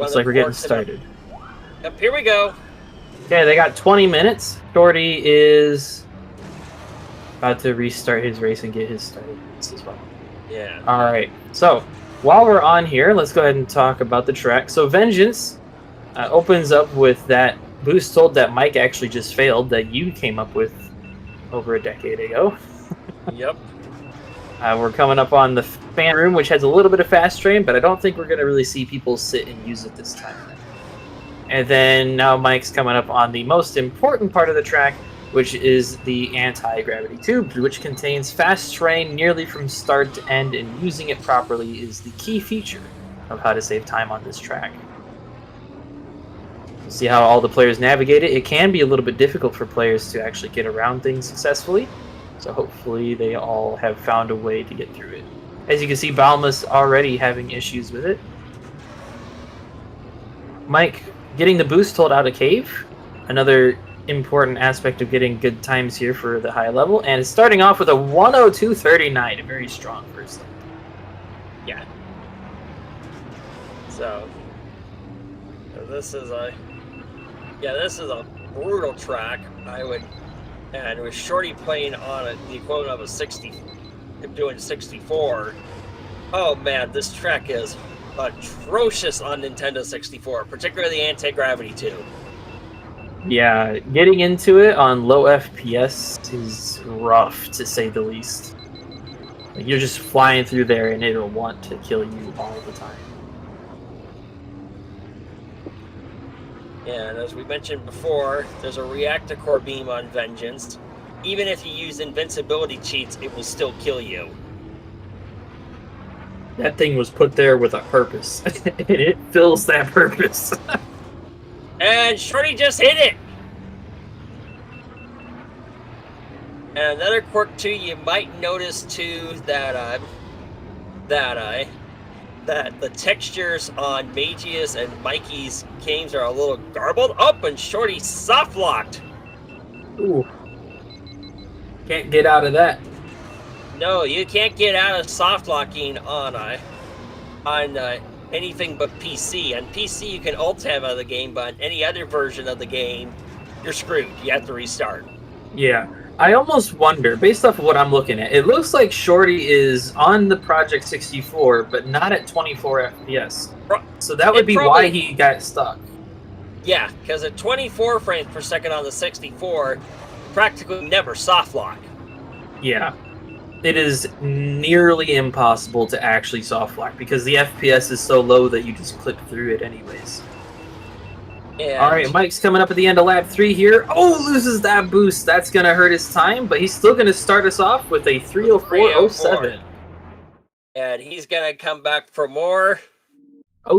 Looks like we're getting started. Yep, here we go. Okay, they got 20 minutes. Shorty is about to restart his race and get his started as well. Yeah. All right. So while we're on here, let's go ahead and talk about the track. So Vengeance opens up with that boost hold that Mike actually just failed that you came up with over a decade ago. Yep. We're coming up on the fan room, which has a little bit of fast train, but I don't think we're going to really see people sit and use it this time. And then now Mike's coming up on the most important part of the track, which is the anti-gravity tube, which contains fast terrain nearly from start to end, and using it properly is the key feature of how to save time on this track. See how all the players navigate it. It can be a little bit difficult for players to actually get around things successfully, so hopefully they all have found a way to get through it. As you can see, Balma's already having issues with it. Mike, getting the boost hold out of cave, another important aspect of getting good times here for the high level, and it's starting off with a 102.39, a very strong first lap. Yeah. So this is a brutal track. And with Shorty playing on the equivalent of a 60, doing 64. Oh man, this track is atrocious on Nintendo 64, particularly the anti-gravity tube. Yeah, getting into it on low FPS is rough, to say the least. Like, you're just flying through there and it'll want to kill you all the time. And as we mentioned before, there's a reactor core beam on Vengeance. Even if you use invincibility cheats, it will still kill you. That thing was put there with a purpose. And it fills that purpose. And Shorty just hit it! And another quirk too, you might notice too that the textures on Mageius and Mikey's games are a little garbled. Up and Shorty soft locked. Ooh. Can't get out of that. No, you can't get out of soft locking on anything but PC. On PC, you can alt tab out of the game, but on any other version of the game, you're screwed. You have to restart. Yeah. I almost wonder, based off of what I'm looking at, it looks like Shorty is on the Project 64, but not at 24 FPS. So that would be why he got stuck. Yeah, because at 24 frames per second on the 64, practically never soft lock. Yeah. It is nearly impossible to actually soft lock because the FPS is so low that you just clip through it anyways. And all right, Mike's coming up at the end of lap 3 here. Oh, loses that boost. That's going to hurt his time, but he's still going to start us off with a 304.07. And he's going to come back for more.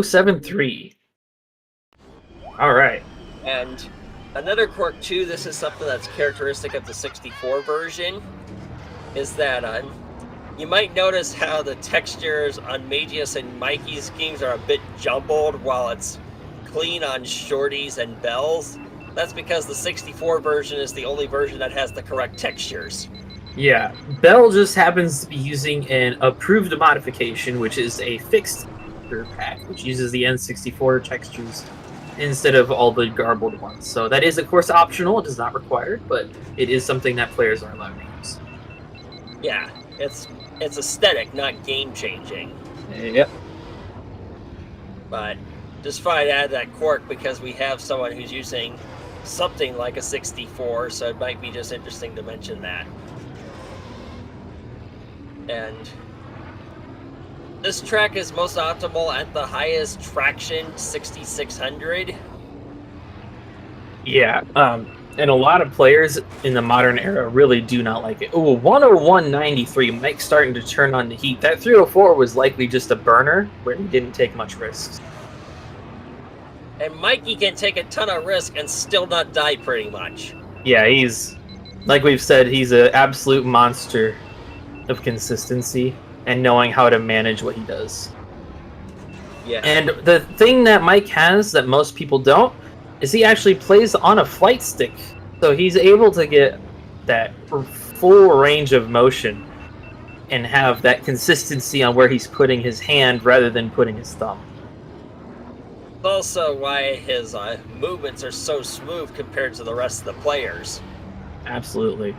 073. All right. And another quirk, too, this is something that's characteristic of the 64 version, is that you might notice how the textures on Mageius and Mikey's games are a bit jumbled while it's clean on Shorty's and Belle's. That's because the 64 version is the only version that has the correct textures. Yeah, Belle just happens to be using an approved modification, which is a fixed texture pack, which uses the N64 textures instead of all the garbled ones. So that is, of course, optional. It is not required, but it is something that players are allowed to use. Yeah, it's aesthetic, not game-changing. Yep. But just thought I'd add that quirk because we have someone who's using something like a 64, so it might be just interesting to mention that. And this track is most optimal at the highest traction, 6600. Yeah, and a lot of players in the modern era really do not like it. Ooh, 101.93. Mike's starting to turn on the heat. That 304 was likely just a burner where he didn't take much risks. And Mikey can take a ton of risk and still not die pretty much. Yeah, he's, like we've said, he's an absolute monster of consistency and knowing how to manage what he does. Yeah. And the thing that Mike has that most people don't is he actually plays on a flight stick. So he's able to get that full range of motion and have that consistency on where he's putting his hand rather than putting his thumb. Also why his movements are so smooth compared to the rest of the players. Absolutely.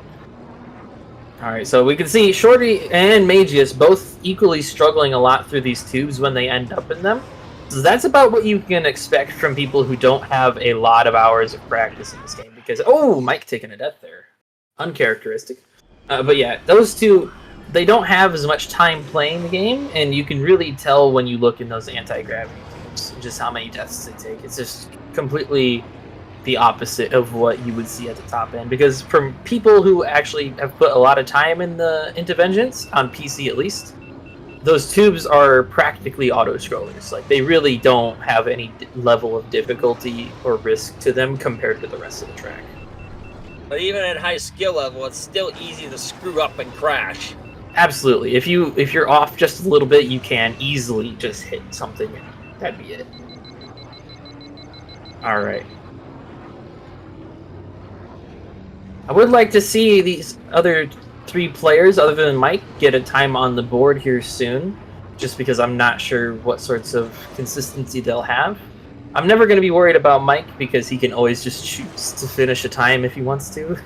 Alright, so we can see Shorty and Mageius both equally struggling a lot through these tubes when they end up in them. So that's about what you can expect from people who don't have a lot of hours of practice in this game. Because, oh, Mike taking a death there. Uncharacteristic. But yeah, those two, they don't have as much time playing the game, and you can really tell when you look in those anti-gravity tubes just how many deaths they take. It's just completely the opposite of what you would see at the top end, because from people who actually have put a lot of time in into Vengeance, on PC at least, those tubes are practically auto-scrollers. Like, they really don't have any level of difficulty or risk to them compared to the rest of the track. But even at high skill level, it's still easy to screw up and crash. Absolutely. If you're off just a little bit, you can easily just hit something and that'd be it. Alright. I would like to see these other 3 players, other than Mike, get a time on the board here soon, just because I'm not sure what sorts of consistency they'll have. I'm never going to be worried about Mike, because he can always just choose to finish a time if he wants to.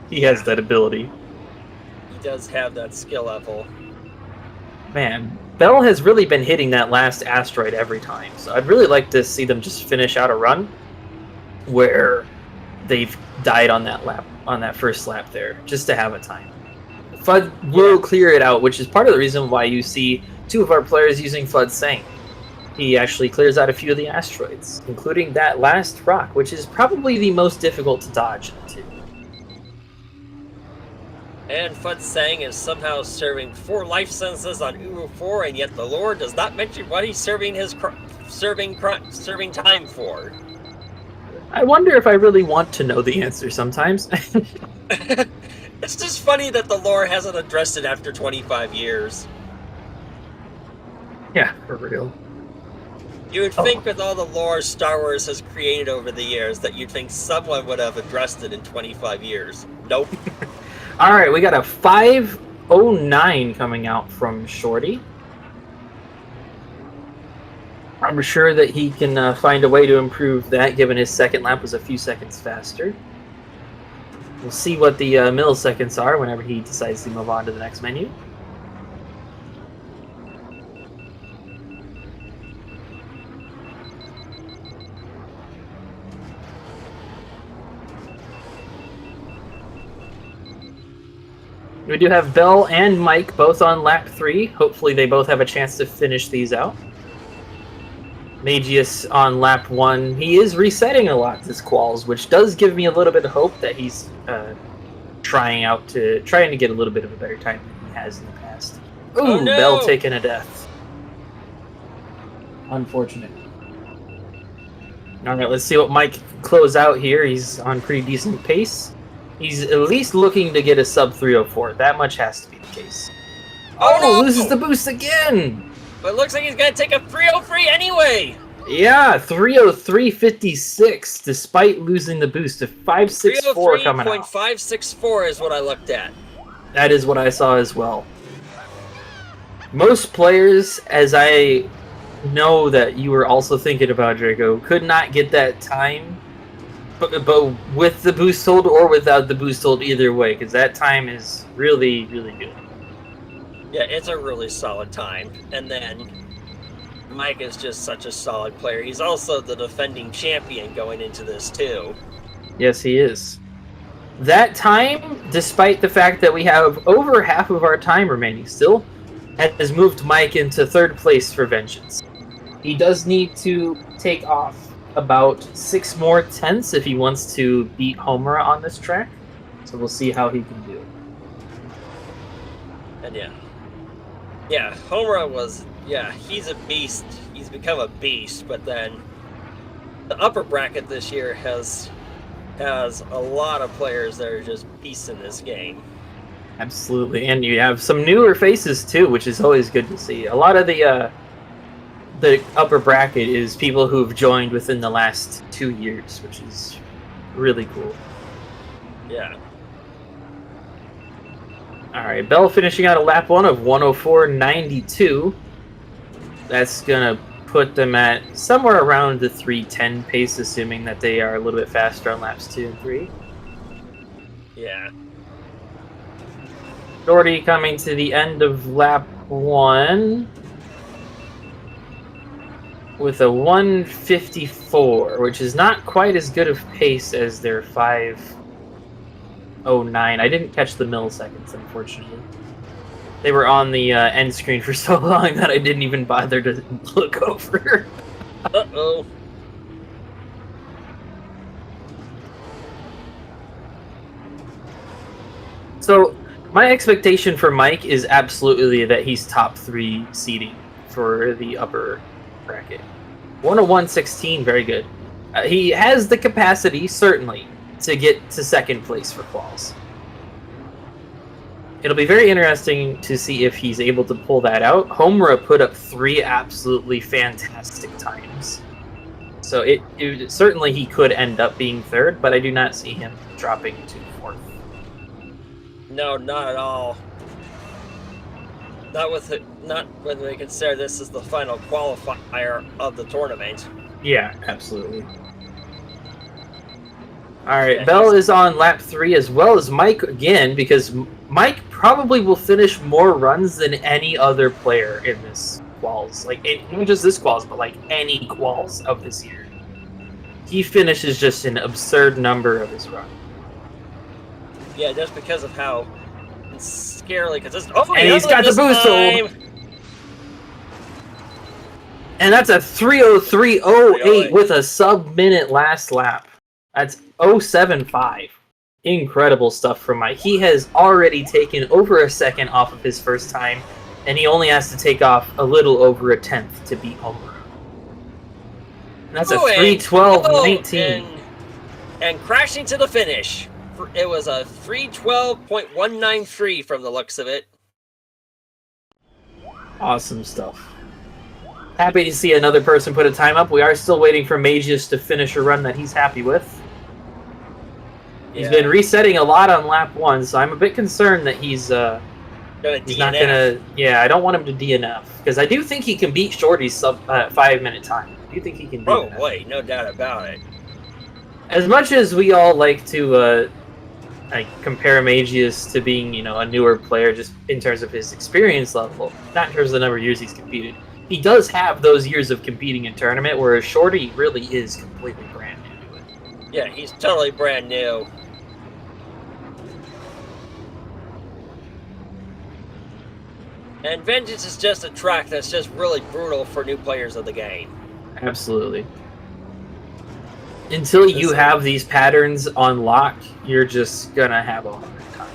He has that ability. He does have that skill level. Man, Belle has really been hitting that last asteroid every time, so I'd really like to see them just finish out a run where they've died on that lap, on that first lap there, just to have a time. FUD will clear it out, which is part of the reason why you see 2 of our players using FUD Sang. He actually clears out a few of the asteroids, including that last rock, which is probably the most difficult to dodge into. And FUD Sang is somehow serving 4 life sentences on Uwu 4, and yet the lore does not mention what he's serving his serving time for. I wonder if I really want to know the answer sometimes. It's just funny that the lore hasn't addressed it after 25 years. Yeah, for real. You would think with all the lore Star Wars has created over the years that you'd think someone would have addressed it in 25 years. Nope. Alright, we got a 5:09 coming out from Shorty. I'm sure that he can find a way to improve that, given his second lap was a few seconds faster. We'll see what the milliseconds are whenever he decides to move on to the next menu. We do have Belle and Mike both on lap 3. Hopefully they both have a chance to finish these out. Mageius on lap 1. He is resetting a lot this quals, which does give me a little bit of hope that he's trying to get a little bit of a better time than he has in the past. Ooh, oh, no! Belle taking a death. Unfortunate. Alright, let's see what Mike can close out here. He's on pretty decent pace. He's at least looking to get a sub 304. That much has to be the case. Oh, no! Loses the boost again! But it looks like he's going to take a 303 anyway! Yeah, 303.56, despite losing the boost to 564 coming out. 303.564 is what I looked at. That is what I saw as well. Most players, as I know that you were also thinking about, Draco, could not get that time, but with the boost hold or without the boost hold, either way, because that time is really, really good. Yeah, it's a really solid time. And then Mike is just such a solid player. He's also the defending champion going into this too. Yes, he is. That time, despite the fact that we have over half of our time remaining still, has moved Mike into 3rd place for Vengeance. He does need to take off about 6 more tenths if he wants to beat Homura on this track. So we'll see how he can do. And yeah, Homura was, he's a beast. He's become a beast, but then the upper bracket this year has a lot of players that are just beasts in this game. Absolutely, and you have some newer faces too, which is always good to see. A lot of the upper bracket is people who've joined within the last 2 years, which is really cool. Yeah. Alright, Belle finishing out a lap 1 of 104.92. That's gonna put them at somewhere around the 3:10 pace, assuming that they are a little bit faster on laps 2 and 3. Yeah. Shorty coming to the end of lap 1 with a 1:54, which is not quite as good of pace as their 5:09. I didn't catch the milliseconds, unfortunately. They were on the end screen for so long that I didn't even bother to look over. Uh-oh. So, my expectation for Mike is absolutely that he's top 3 seeding for the upper bracket. 101.16, very good. He has the capacity, certainly, to get to second place for quals. It'll be very interesting to see if he's able to pull that out. Homura put up 3 absolutely fantastic times. So certainly he could end up being third, but I do not see him dropping to fourth. No, not at all. Not when we consider this is the final qualifier of the tournament. Yeah, absolutely. Alright, yeah, Belle is on lap 3 as well as Mike again, because Mike probably will finish more runs than any other player in this quals. Like, not just this quals, but like any quals of this year. He finishes just an absurd number of his run. Yeah, just because of how scarily consistent. Oh, and he's got the boost hold. And that's a 3:03.08 with a sub-minute last lap. That's 0.75. Incredible stuff from Mike. He has already taken over a second off of his first time, and he only has to take off a little over a tenth to beat Homura. And that's a 3:12.19. And crashing to the finish. It was a 3:12.193 from the looks of it. Awesome stuff. Happy to see another person put a time up. We are still waiting for Mageius to finish a run that he's happy with. He's been resetting a lot on lap 1, so I'm a bit concerned that he's not gonna. Yeah, I don't want him to DNF because I do think he can beat Shorty's sub 5-minute time. I do think he can do that. Oh wait, no doubt about it. As much as we all like to compare Mageius to being, a newer player, just in terms of his experience level, not in terms of the number of years he's competed. He does have those years of competing in tournament, whereas Shorty really is completely brand new to it. Yeah, he's totally brand new. And Vengeance is just a track that's just really brutal for new players of the game. Absolutely. Until you have these patterns on lock, you're just gonna have a hard time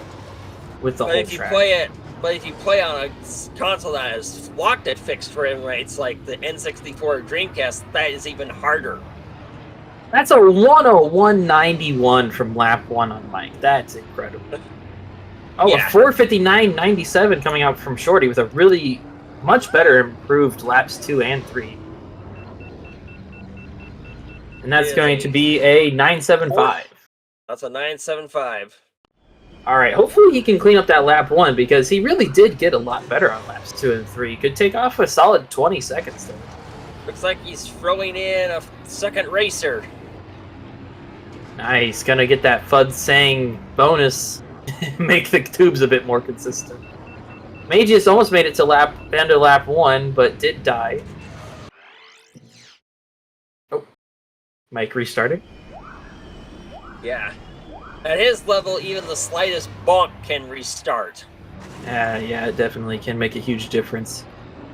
with the whole track. But if you play on a console that is locked at fixed frame rates like the N64 Dreamcast, that is even harder. That's a 101.91 from lap 1 on Mike. That's incredible. Oh, yeah. A 4:59.97 coming out from Shorty with a really much better improved laps 2 and 3. And that's going to be a 9.75. That's a 9.75. All right, hopefully he can clean up that lap 1 because he really did get a lot better on laps 2 and 3. Could take off a solid 20 seconds there. Looks like he's throwing in a second racer. Nice, gonna get that FUD Sang bonus. Make the tubes a bit more consistent. Mageius almost made it to end of lap 1, but did die. Oh, Mike restarted. Yeah. At his level, even the slightest bonk can restart. Yeah, it definitely can make a huge difference.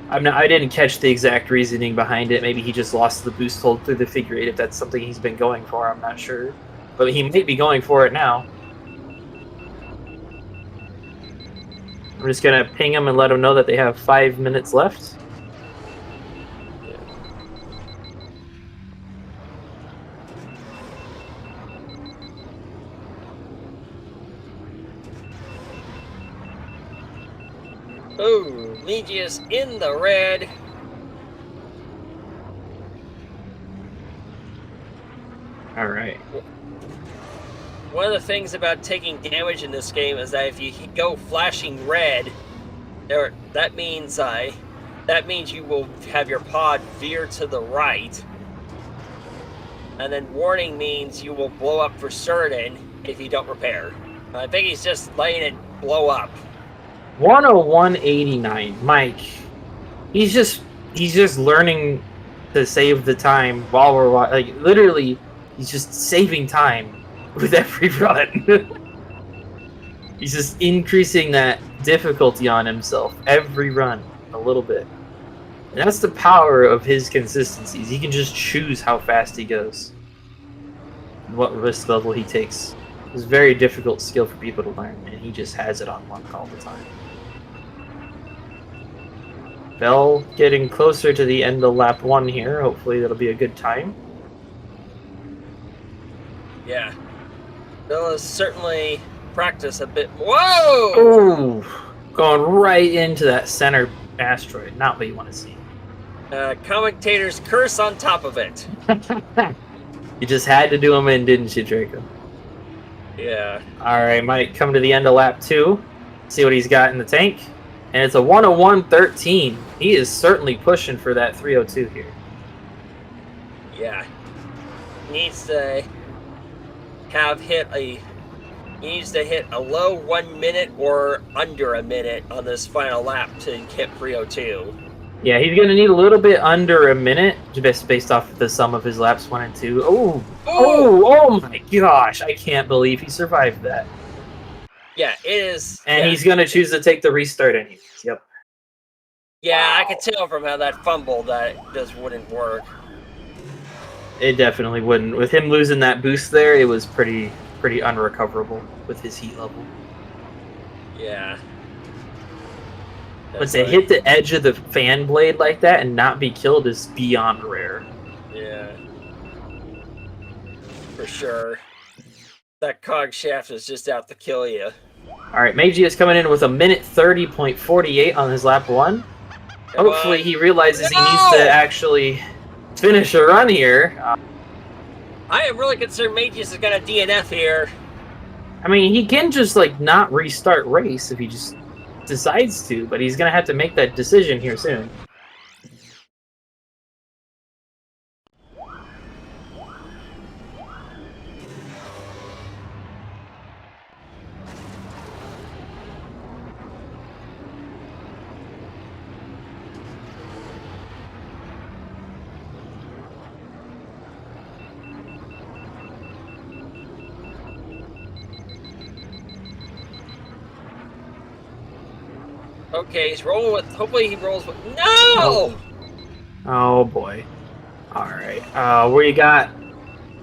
I didn't catch the exact reasoning behind it. Maybe he just lost the boost hold through the figure 8 if that's something he's been going for. I'm not sure. But he might be going for it now. I'm just going to ping him and let him know that they have 5 minutes left. Oh, Mageius in the red. All right. One of the things about taking damage in this game is that if you go flashing red, that means that that means you will have your pod veer to the right. And then warning means you will blow up for certain if you don't repair. I think he's just letting it blow up. 101.89. Mike, he's just learning to save the time while we're like literally he's just saving time with every run. He's just increasing that difficulty on himself every run a little bit. And that's the power of his consistencies. He can just choose how fast he goes. And what risk level he takes. It's a very difficult skill for people to learn, and he just has it on lock all the time. Belle getting closer to the end of lap 1 here. Hopefully that'll be a good time. Yeah. Belle has certainly practiced a bit. Whoa! Oh! Going right into that center asteroid. Not what you want to see. Commentator's curse on top of it. You just had to do them in, didn't you, Draco? Yeah. Alright, Mike, coming to the end of lap 2. See what he's got in the tank. And it's a 101.13. He is certainly pushing for that 302 here. Yeah. He needs to hit a low 1 minute or under a minute on this final lap to hit 302. Yeah, he's going to need a little bit under a minute, just based off the sum of his laps 1 and 2. Oh my gosh, I can't believe he survived that. Yeah, it is. And yeah. he's going to choose to take the restart anyways. Yep. Yeah, Wow. I could tell from how that fumble that it just wouldn't work. It definitely wouldn't. With him losing that boost there, it was pretty unrecoverable with his heat level. Yeah. But to hit the edge of the fan blade like that and not be killed is beyond rare. Yeah. For sure. That cog shaft is just out to kill you. Alright, Mageius coming in with a minute 30.48 on his lap 1. Hopefully he realizes he needs to actually finish a run here. I am really concerned Mageius has got a DNF here. I mean, he can just like not restart race if he just decides to, but he's gonna have to make that decision here soon. Okay, he's rolling with. Hopefully, he rolls with. No! Oh boy. Alright. We got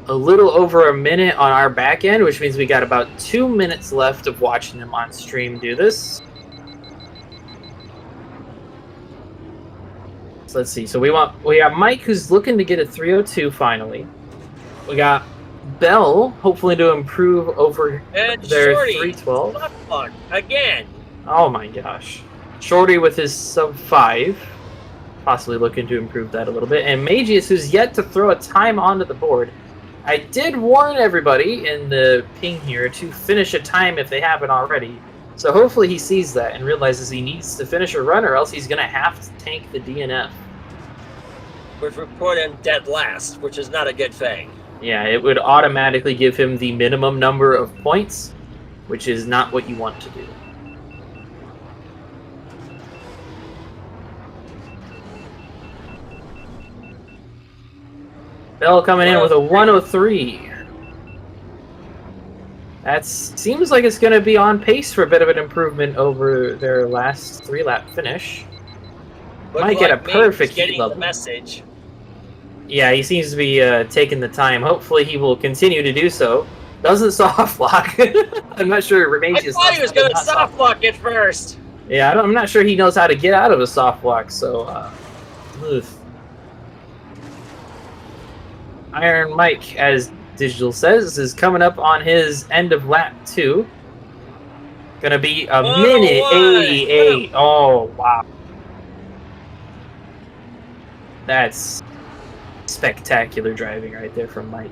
a little over a minute on our back end, which means we got about 2 minutes left of watching him on stream do this. So let's see. So we got Mike, who's looking to get a 302 finally. We got Belle, hopefully to improve over And their Shorty, 312. left block again. Oh my gosh. Shorty with his sub 5, possibly looking to improve that a little bit. And Mageius, who's yet to throw a time onto the board. I did warn everybody in the ping here to finish a time if they haven't already. So hopefully he sees that and realizes he needs to finish a run or else he's going to have to tank the DNF. Which would put him dead last, which is not a good thing. Yeah, it would automatically give him the minimum number of points, which is not what you want to do. Belle coming in with a 103. That seems like it's going to be on pace for a bit of an improvement over their last 3-lap finish. Might get a perfect heat level. The message. Yeah, he seems to be taking the time. Hopefully he will continue to do so. Doesn't soft lock. I'm not sure Mageius. I thought he was going to soft lock it first. Yeah, I'm not sure he knows how to get out of a soft lock, so... Iron Mike, as Digital says, is coming up on his end of lap 2. Gonna be a minute 88. Oh, wow. That's spectacular driving right there from Mike.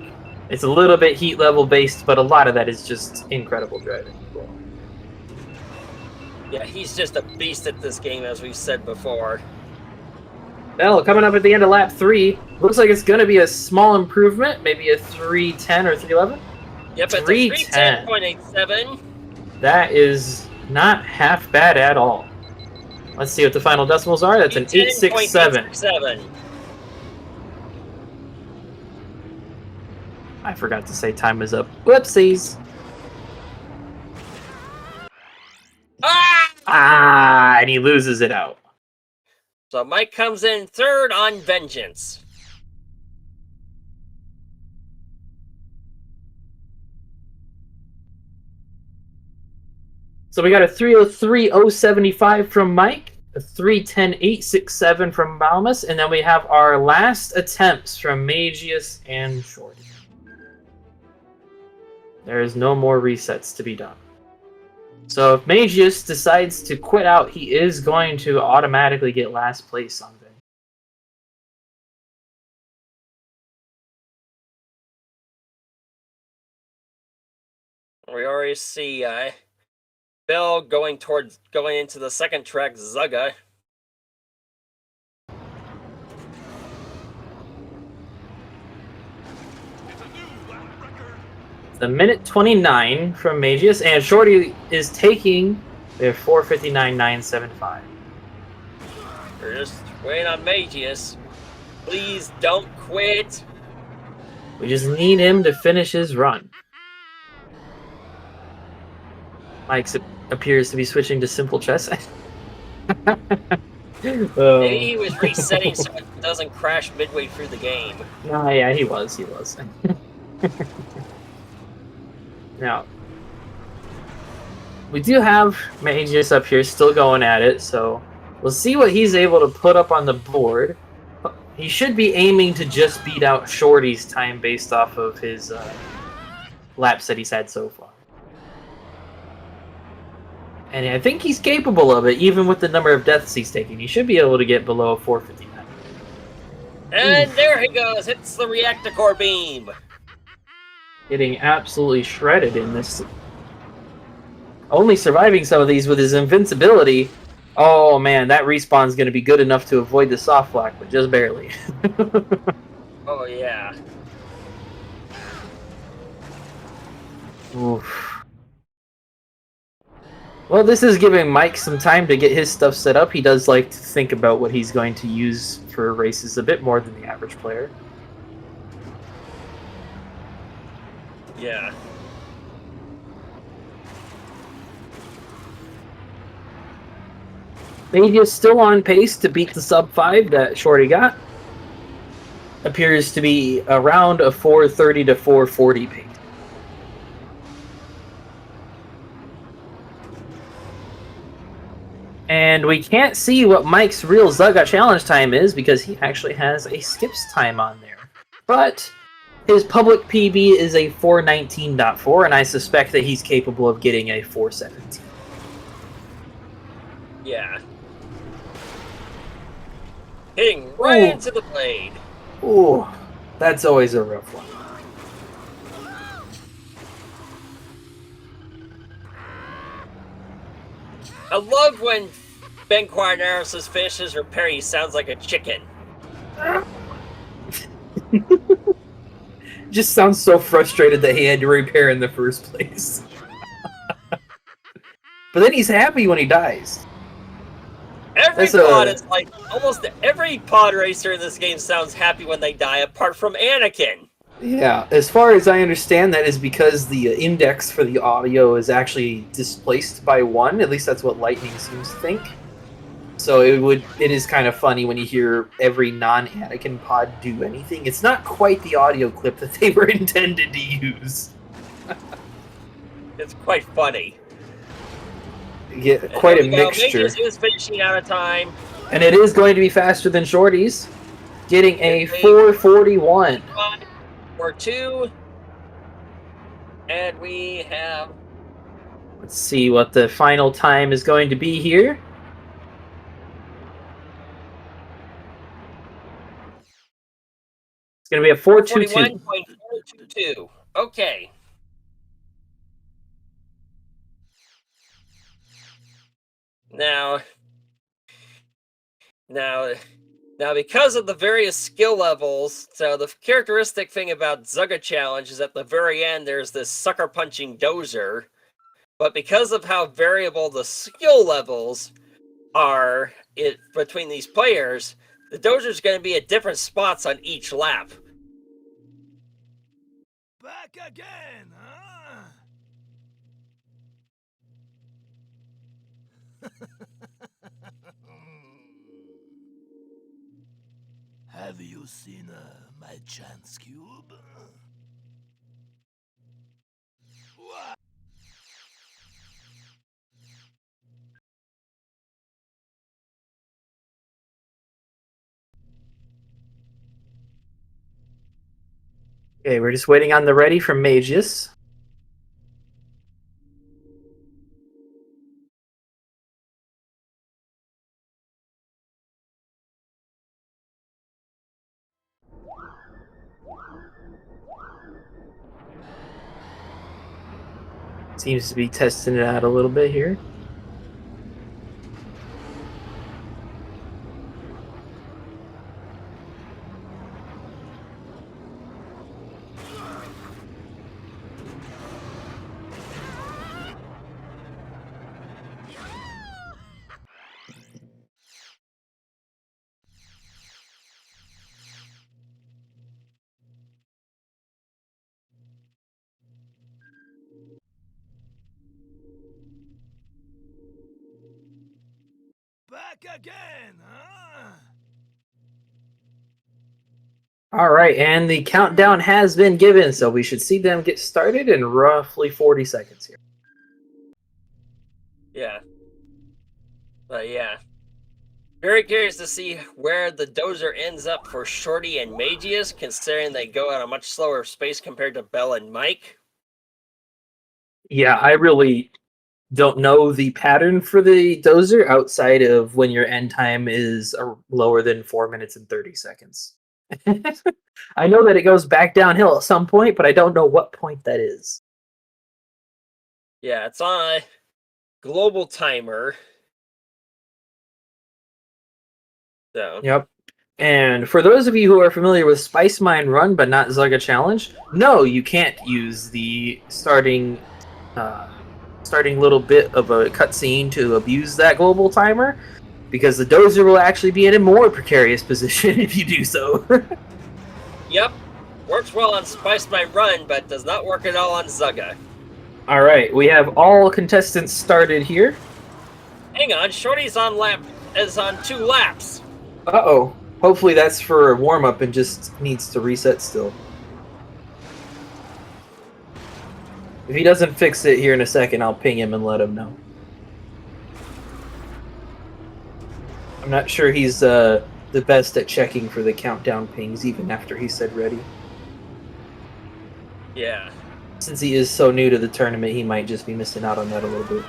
It's a little bit heat level based, but a lot of that is just incredible driving. Yeah, he's just a beast at this game, as we've said before. Belle coming up at the end of lap 3. Looks like it's going to be a small improvement, maybe a 3:10 or 3:11. Yep, it's a 3:10.87. That is not half bad at all. Let's see what the final decimals are. That's an 867. I forgot to say time is up. Whoopsies. And he loses it out. So Mike comes in third on Vengeance. So we got a 3:03.075 from Mike, a 3:10.867 from Balmus, and then we have our last attempts from Mageius and Shorty. There is no more resets to be done. So if Mageius decides to quit out, he is going to automatically get last place on Vin. We already see Belle going into the second track, Zugga. The minute 29 from Mageius, and Shorty is taking their 4:59.975. We're just waiting on Mageius. Please don't quit. We just need him to finish his run. Mike appears to be switching to simple chess. Maybe he was resetting so it doesn't crash midway through the game. No, yeah, he was. Now, we do have Mageius up here still going at it, so we'll see what he's able to put up on the board. He should be aiming to just beat out Shorty's time based off of his laps that he's had so far. And I think he's capable of it, even with the number of deaths he's taking. He should be able to get below 4:59. And there he goes, hits the reactor core beam. Getting absolutely shredded in this. Only surviving some of these with his invincibility. Oh man, that respawn's going to be good enough to avoid the soft lock, but just barely. Oh yeah. Oof. Well, this is giving Mike some time to get his stuff set up. He does like to think about what he's going to use for races a bit more than the average player. Yeah. Mageius still on pace to beat the sub 5 that Shorty got. Appears to be around a 4:30 to 4:40 pace. And we can't see what Mike's real Zugga challenge time is because he actually has a skips time on there. But his public PB is a 4:19.4, and I suspect that he's capable of getting a 4:17. Yeah. Hitting right into the blade. Ooh, that's always a rough one. I love when Ben Quarnaris' finishes repair, he sounds like a chicken. Just sounds so frustrated that he had to repair in the first place. But then he's happy when he dies. Every pod is like, almost every pod racer in this game sounds happy when they die, apart from Anakin. Yeah, as far as I understand, that is because the index for the audio is actually displaced by 1. At least that's what Lightning seems to think. So it is kind of funny when you hear every non-Anakin pod do anything. It's not quite the audio clip that they were intended to use. It's quite funny. Yeah, quite a mixture. Mageius is finishing out of time. And it is going to be faster than Shorty's. Getting a 4:41. 4:2. And we have... Let's see what the final time is going to be here. It's going to be a 4:22. 41.422. Okay. Now, Now, because of the various skill levels, so the characteristic thing about Zugga Challenge is at the very end there's this sucker punching dozer, but because of how variable the skill levels are between these players, the dozer's going to be at different spots on each lap. Back again, huh? Have you seen my chance cube? What? Okay, we're just waiting on the ready from Mageius. Seems to be testing it out a little bit here. Back again, huh? All right, and the countdown has been given, so we should see them get started in roughly 40 seconds here. Yeah. But yeah. Very curious to see where the dozer ends up for Shorty and Mageius, considering they go at a much slower pace compared to Belle and Mike. Yeah, I really don't know the pattern for the dozer outside of when your end time is lower than 4 minutes and 30 seconds. I know that it goes back downhill at some point, but I don't know what point that is. Yeah, it's on a global timer. So. Yep. And for those of you who are familiar with Spice Mine Run but not Zugga Challenge, no, you can't use the starting little bit of a cutscene to abuse that global timer, because the dozer will actually be in a more precarious position if you do so. Yep. Works well on Spice Mine Run, but does not work at all on Zugga. All right, we have all contestants started here. Hang on, Shorty's on 2 laps. Uh-oh. Hopefully that's for a warm-up and just needs to reset still. If he doesn't fix it here in a second, I'll ping him and let him know. I'm not sure he's the best at checking for the countdown pings, even after he said ready. Yeah. Since he is so new to the tournament, he might just be missing out on that a little bit.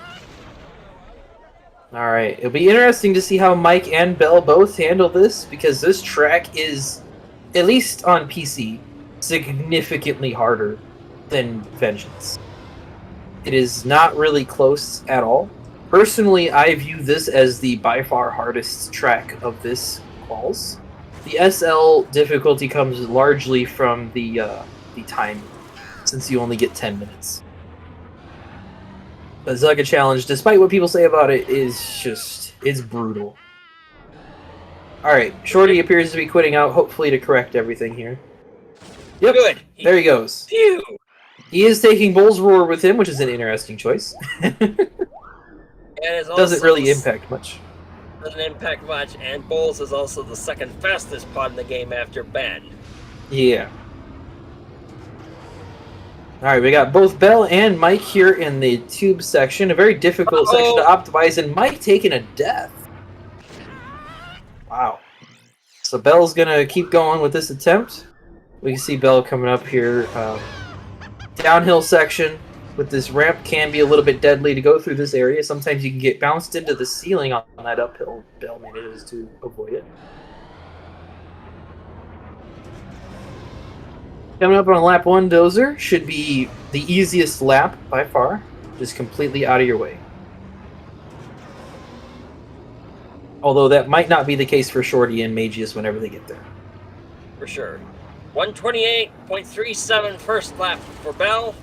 Alright, it'll be interesting to see how Mike and Belle both handle this, because this track is, at least on PC, significantly harder than Vengeance. It is not really close at all. Personally, I view this as the by far hardest track of this quals. The SL difficulty comes largely from the time, since you only get 10 minutes. But Zugga Challenge, despite what people say about it, it's brutal. Alright, Shorty appears to be quitting out, hopefully to correct everything here. Yep, good. There he goes. Phew. He is taking Bull's Roar with him, which is an interesting choice. Doesn't really impact much. Doesn't impact much, and Bulls is also the second fastest pod in the game after Ben. Yeah. Alright, we got both Belle and Mike here in the tube section. A very difficult section to optimize, and Mike taking a death. Wow. So Belle's gonna keep going with this attempt. We can see Belle coming up here. Downhill section with this ramp can be a little bit deadly to go through this area. Sometimes you can get bounced into the ceiling on that uphill. Belle manages to avoid it. Coming up on lap 1, Dozer should be the easiest lap by far. Just completely out of your way. Although that might not be the case for Shorty and Mageius whenever they get there. For sure. 128.37 first lap for Belle.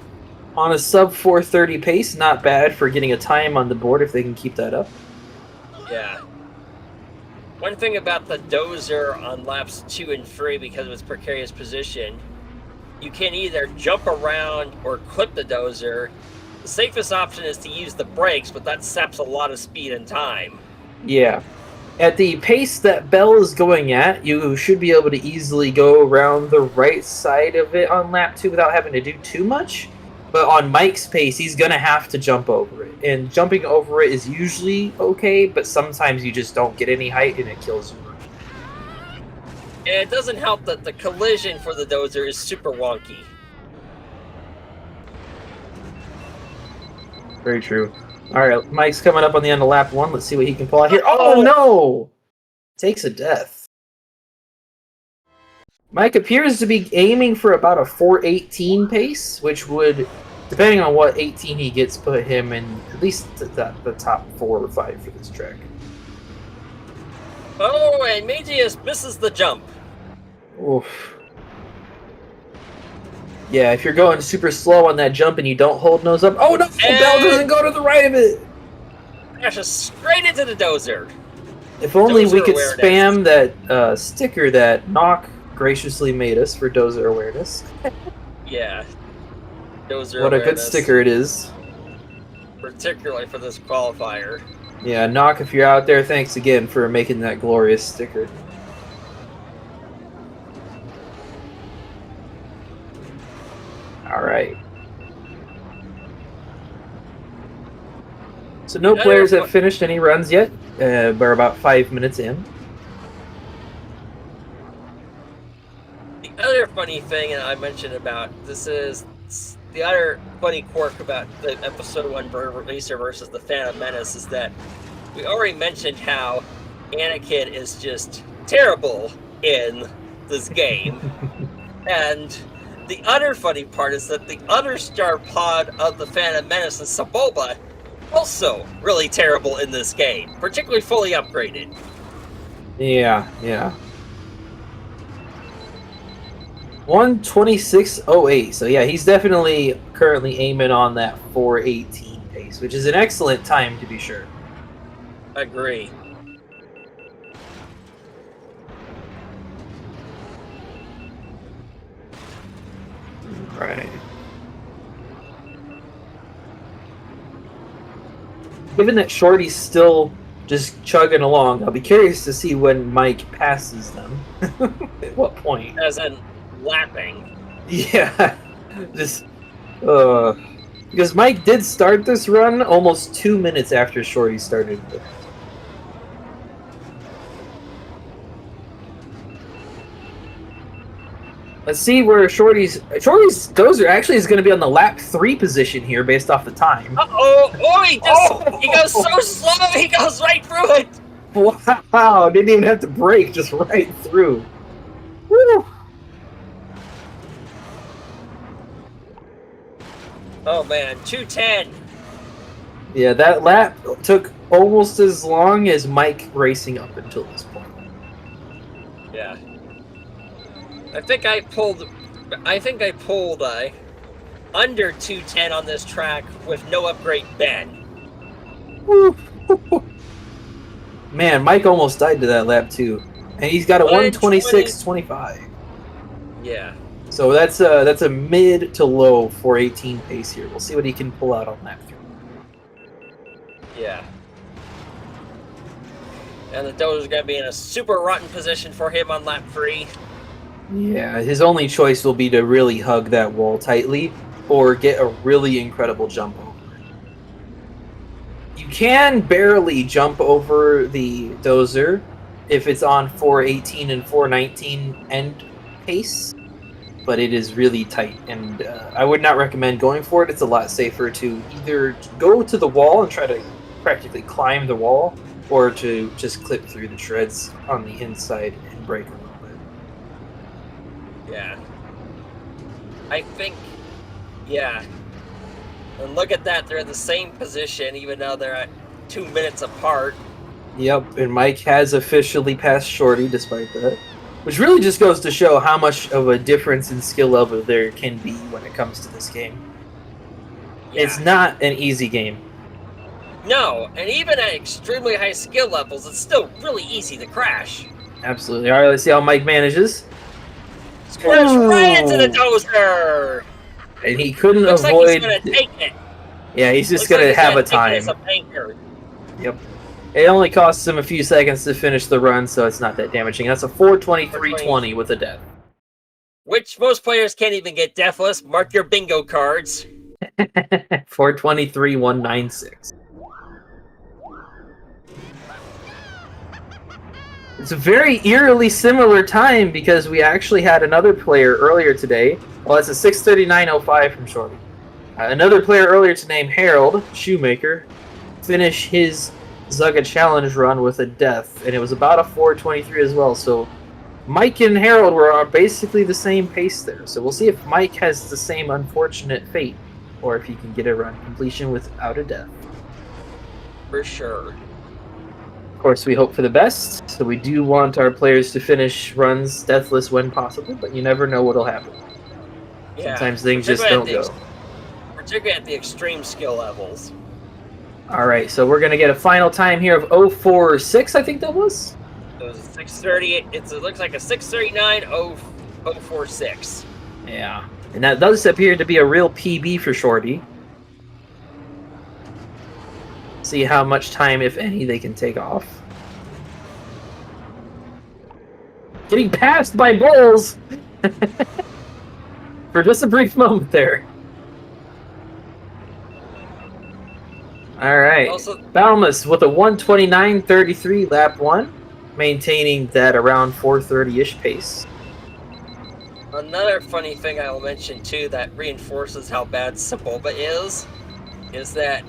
On a sub 4:30 pace, not bad for getting a time on the board if they can keep that up. Yeah. One thing about the dozer on laps 2 and 3, because of its precarious position, you can either jump around or clip the dozer. The safest option is to use the brakes, but that saps a lot of speed and time. Yeah. At the pace that Belle is going at, you should be able to easily go around the right side of it on lap 2 without having to do too much. But on Mike's pace, he's going to have to jump over it. And jumping over it is usually okay, but sometimes you just don't get any height and it kills you. And it doesn't help that the collision for the dozer is super wonky. Very true. All right, Mike's coming up on the end of lap 1. Let's see what he can pull out here. Oh, no! Takes a death. Mike appears to be aiming for about a 4:18 pace, which would, depending on what 18 he gets, put him in at least the top 4 or 5 for this track. Oh, and Mageius misses the jump. Oof. Yeah, if you're going super slow on that jump and you don't hold nose up... Oh, no! Belle doesn't go to the right of it! Crashes straight into the dozer. If only we Dozer could awareness. spam that sticker that Knock graciously made us for dozer awareness. Yeah. Dozer What a good awareness, sticker it is. particularly for this qualifier. Yeah, Knock, if you're out there, thanks again for making that glorious sticker. Alright. So no players have finished any runs yet. We're about 5 minutes in. The other funny thing, and I mentioned about this, is the other funny quirk about the episode 1 Racer versus the Phantom Menace, is that we already mentioned how Anakin is just terrible in this game. And the other funny part is that the other star pod of the Phantom Menace is Saboba, also really terrible in this game, particularly fully upgraded. Yeah. 1:26.08. So yeah, he's definitely currently aiming on that 4:18 pace, which is an excellent time to be sure. Agree. Right. Given that Shorty's still just chugging along, I'll be curious to see when Mike passes them. At what point? As in lapping. Yeah. Just because Mike did start this run almost 2 minutes after Shorty started. Let's see where Shorty's dozer actually is going to be on the lap 3 position here based off the time. Oh, he goes so slow, he goes right through it. Wow, didn't even have to brake, just right through. Woo. Oh man, 2:10. Yeah, that lap took almost as long as Mike racing up until this point. Yeah. I think I pulled under 2:10 on this track with no upgrade Ben. Woo. Man, Mike almost died to that lap too. And he's got a 1:26.25. Yeah. So that's a mid to low 4:18 pace here. We'll see what he can pull out on lap 3. Yeah. And the dozer's gonna be in a super rotten position for him on lap 3. Yeah, his only choice will be to really hug that wall tightly or get a really incredible jump over it. You can barely jump over the dozer if it's on 4:18 and 4:19 end pace, but it is really tight, and I would not recommend going for it. It's a lot safer to either go to the wall and try to practically climb the wall, or to just clip through the treads on the inside and brake a little bit. Yeah. I think, yeah. And look at that, they're in the same position, even though they're at 2 minutes apart. Yep, and Mike has officially passed Shorty despite that. Which really just goes to show how much of a difference in skill level there can be when it comes to this game. Yeah. It's not an easy game. No, and even at extremely high skill levels, it's still really easy to crash. Absolutely. Alright, let's see how Mike manages. Squares right into the dozer! And he couldn't Looks avoid... like he's gonna take it. Yeah, he's just Looks gonna like he's have a take it time. as a banker. Yep. It only costs him a few seconds to finish the run, so it's not that damaging. That's a 423.20 with a death. Which most players can't even get deathless. Mark your bingo cards. 423.196. It's a very eerily similar time because we actually had another player earlier today. Well, it's a 639.05 from Shorty. Another player earlier today named Harold Shoemaker finish his Zugga Challenge run with a death, and it was about a 423 as well. So Mike and Harold were basically the same pace there. So we'll see if Mike has the same unfortunate fate, or if he can get a run completion without a death. For sure. Of course, we hope for the best, so we do want our players to finish runs deathless when possible, but you never know what'll happen. Yeah. Sometimes things just don't go. Particularly at the extreme skill levels. Alright, so we're going to get a final time here of 046, I think that was? So it's 638. It looks like a 639.046. Yeah. And that does appear to be a real PB for Shorty. See how much time, if any, they can take off. Getting passed by Bulls! For just a brief moment there. Alright. Boundless with a 129.33 lap 1, maintaining that around 430-ish pace. Another funny thing I will mention too that reinforces how bad Sebulba is that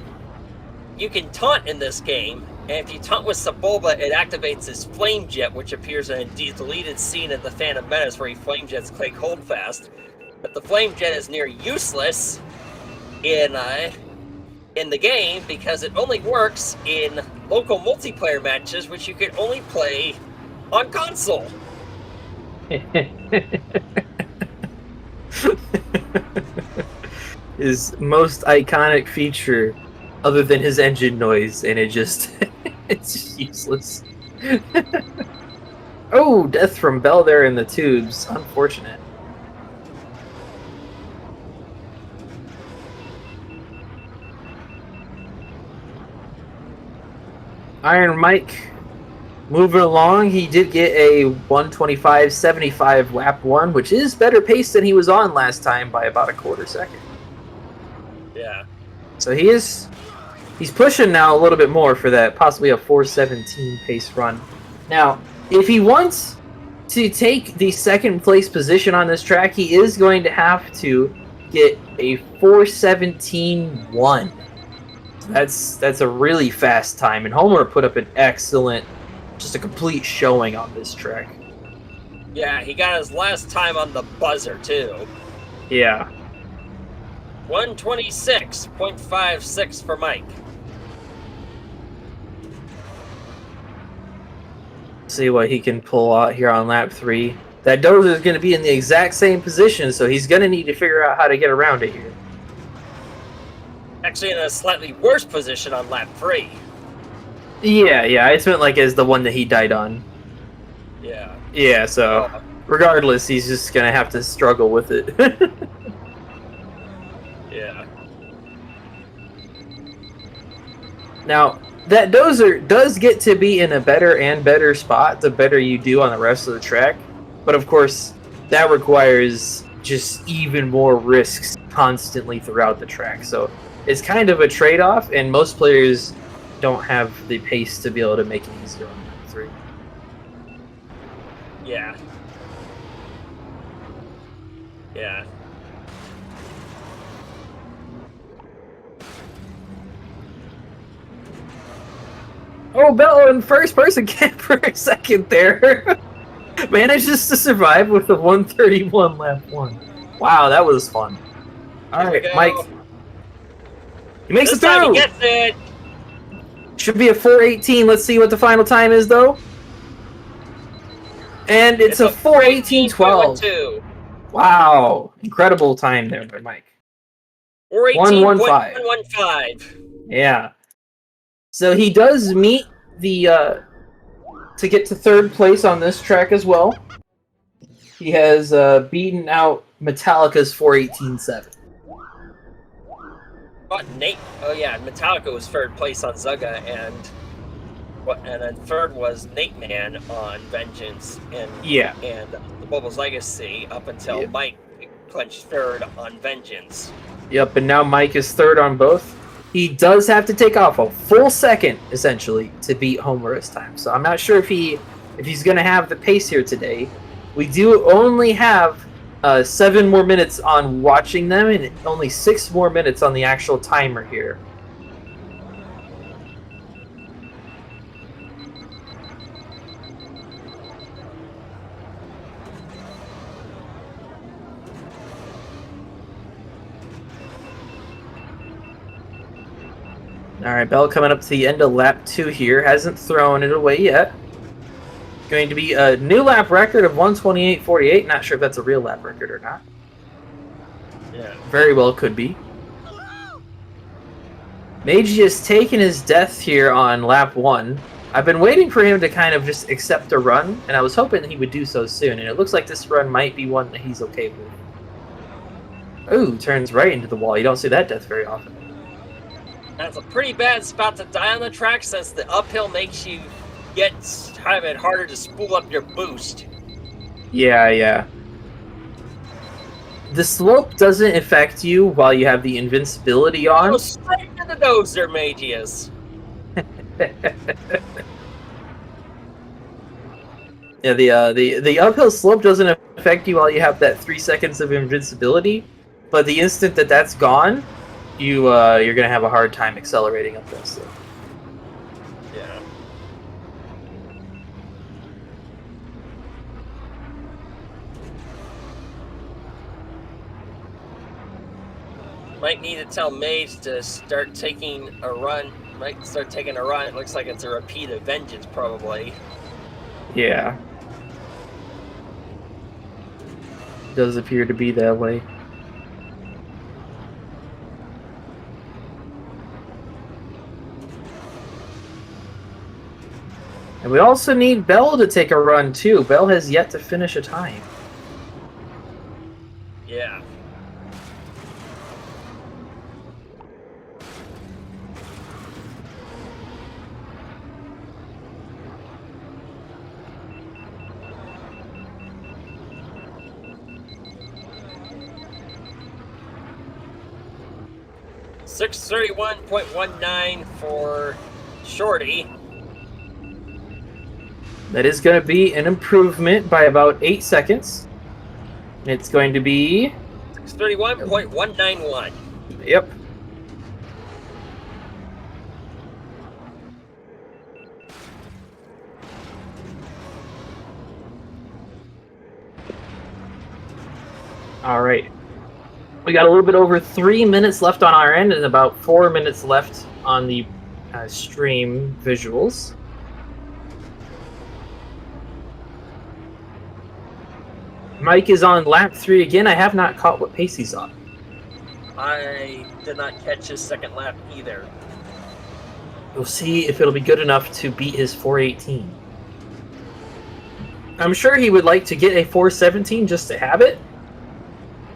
you can taunt in this game, and if you taunt with Sebulba, it activates his Flame Jet, which appears in a deleted scene in the Phantom Menace where he Flame Jets Quake Holdfast. But the Flame Jet is near useless in the game because it only works in local multiplayer matches, which you can only play on console. His most iconic feature, other than his engine noise, and it's just useless. Oh, death from Belle there in the tubes. Unfortunate. Iron Mike moving along. He did get a 125.75 lap 1, which is better pace than he was on last time by about a quarter second. Yeah. So he's pushing now a little bit more for that, possibly a 417 pace run. Now, if he wants to take the second place position on this track, he is going to have to get a 417.1. That's a really fast time, and Homer put up an excellent, just a complete showing on this track. Yeah, he got his last time on the buzzer too. Yeah. 126.56 for Mike. See what he can pull out here on lap 3. That dozer is going to be in the exact same position, so he's going to need to figure out how to get around it here. Actually in a slightly worse position on lap 3. Yeah, I meant like as the one that he died on. Yeah. Yeah, so regardless, he's just going to have to struggle with it. Yeah. Now, that dozer does get to be in a better and better spot the better you do on the rest of the track. But of course, that requires just even more risks constantly throughout the track. So it's kind of a trade-off, and most players don't have the pace to be able to make it easier on lap 3. Yeah. Yeah. Oh, Belle in first person camp for a second there. Manages to survive with a 131 lap 1. Wow, that was fun. Alright, Mike. He makes it through! He gets it! Should be a 4:18. Let's see what the final time is, though. And it's a 4:18.12. Wow. Incredible time there by Mike. 4:18.115. Yeah. So he does meet the to get to third place on this track as well. He has beaten out Metallica's 4:18.7. But Nate, oh yeah, Metallica was third place on Zugga, and then third was Nate Man on Vengeance, and the Bubbles Legacy up until Mike clinched third on Vengeance. Yep, and now Mike is third on both. He does have to take off a full second, essentially, to beat Homer this time. So I'm not sure if he's going to have the pace here today. We do only have 7 more minutes on watching them, and only 6 more minutes on the actual timer here. Alright, Belle coming up to the end of lap 2 here. Hasn't thrown it away yet. Going to be a new lap record of 1:28.48. Not sure if that's a real lap record or not. Yeah. Very well could be. Mageius taking his death here on lap 1. I've been waiting for him to kind of just accept a run, and I was hoping that he would do so soon, and it looks like this run might be one that he's okay with. Ooh, turns right into the wall. You don't see that death very often. That's a pretty bad spot to die on the track, since the uphill makes you have it harder to spool up your boost. Yeah. The slope doesn't affect you while you have the invincibility on. Oh, straight to the nose there, Mageius. Yeah, the uphill slope doesn't affect you while you have that 3 seconds of invincibility, but the instant that that's gone, you're gonna have a hard time accelerating up that slope. Yeah. Might need to tell Mage to start taking a run. Might start taking a run. It looks like it's a repeat of Vengeance, probably. Yeah. Does appear to be that way. And we also need Belle to take a run, too. Belle has yet to finish a time. Yeah. .631.19 for Shorty. That is going to be an improvement by about 8 seconds. It's going to be 631.191. Yep. All right. We got a little bit over 3 minutes left on our end and about 4 minutes left on the stream visuals. Mike is on lap 3 again. I have not caught what pace he's on. I did not catch his second lap either. We'll see if it'll be good enough to beat his 4:18. I'm sure he would like to get a 4:17 just to have it,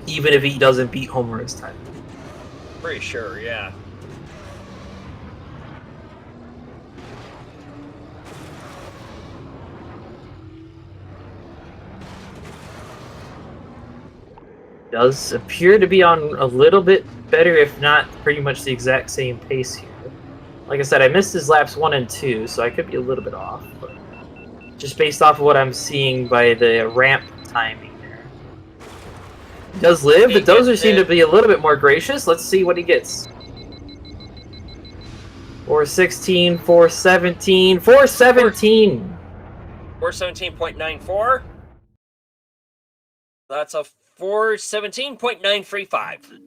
even if he doesn't beat Homer this time. Pretty sure, yeah. Does appear to be on a little bit better, if not pretty much the exact same pace here. Like I said, I missed his laps 1 and 2, so I could be a little bit off, but just based off of what I'm seeing by the ramp timing there. He does live. The dozers seem to be a little bit more gracious. Let's see what he gets. 4:16, 4:17, 4:17. 417.94. That's a 417.935.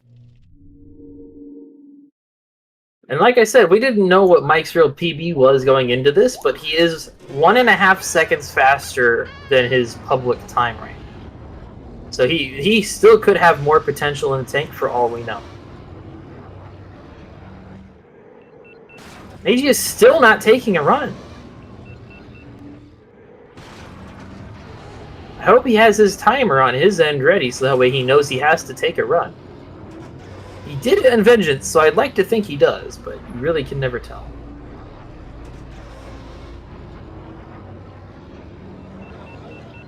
And like I said, we didn't know what Mike's real PB was going into this, but he is 1.5 seconds faster than his public time right now. So he still could have more potential in the tank for all we know. Mageius is still not taking a run. I hope he has his timer on his end ready, so that way he knows he has to take a run. He did it in Vengeance, so I'd like to think he does, but you really can never tell.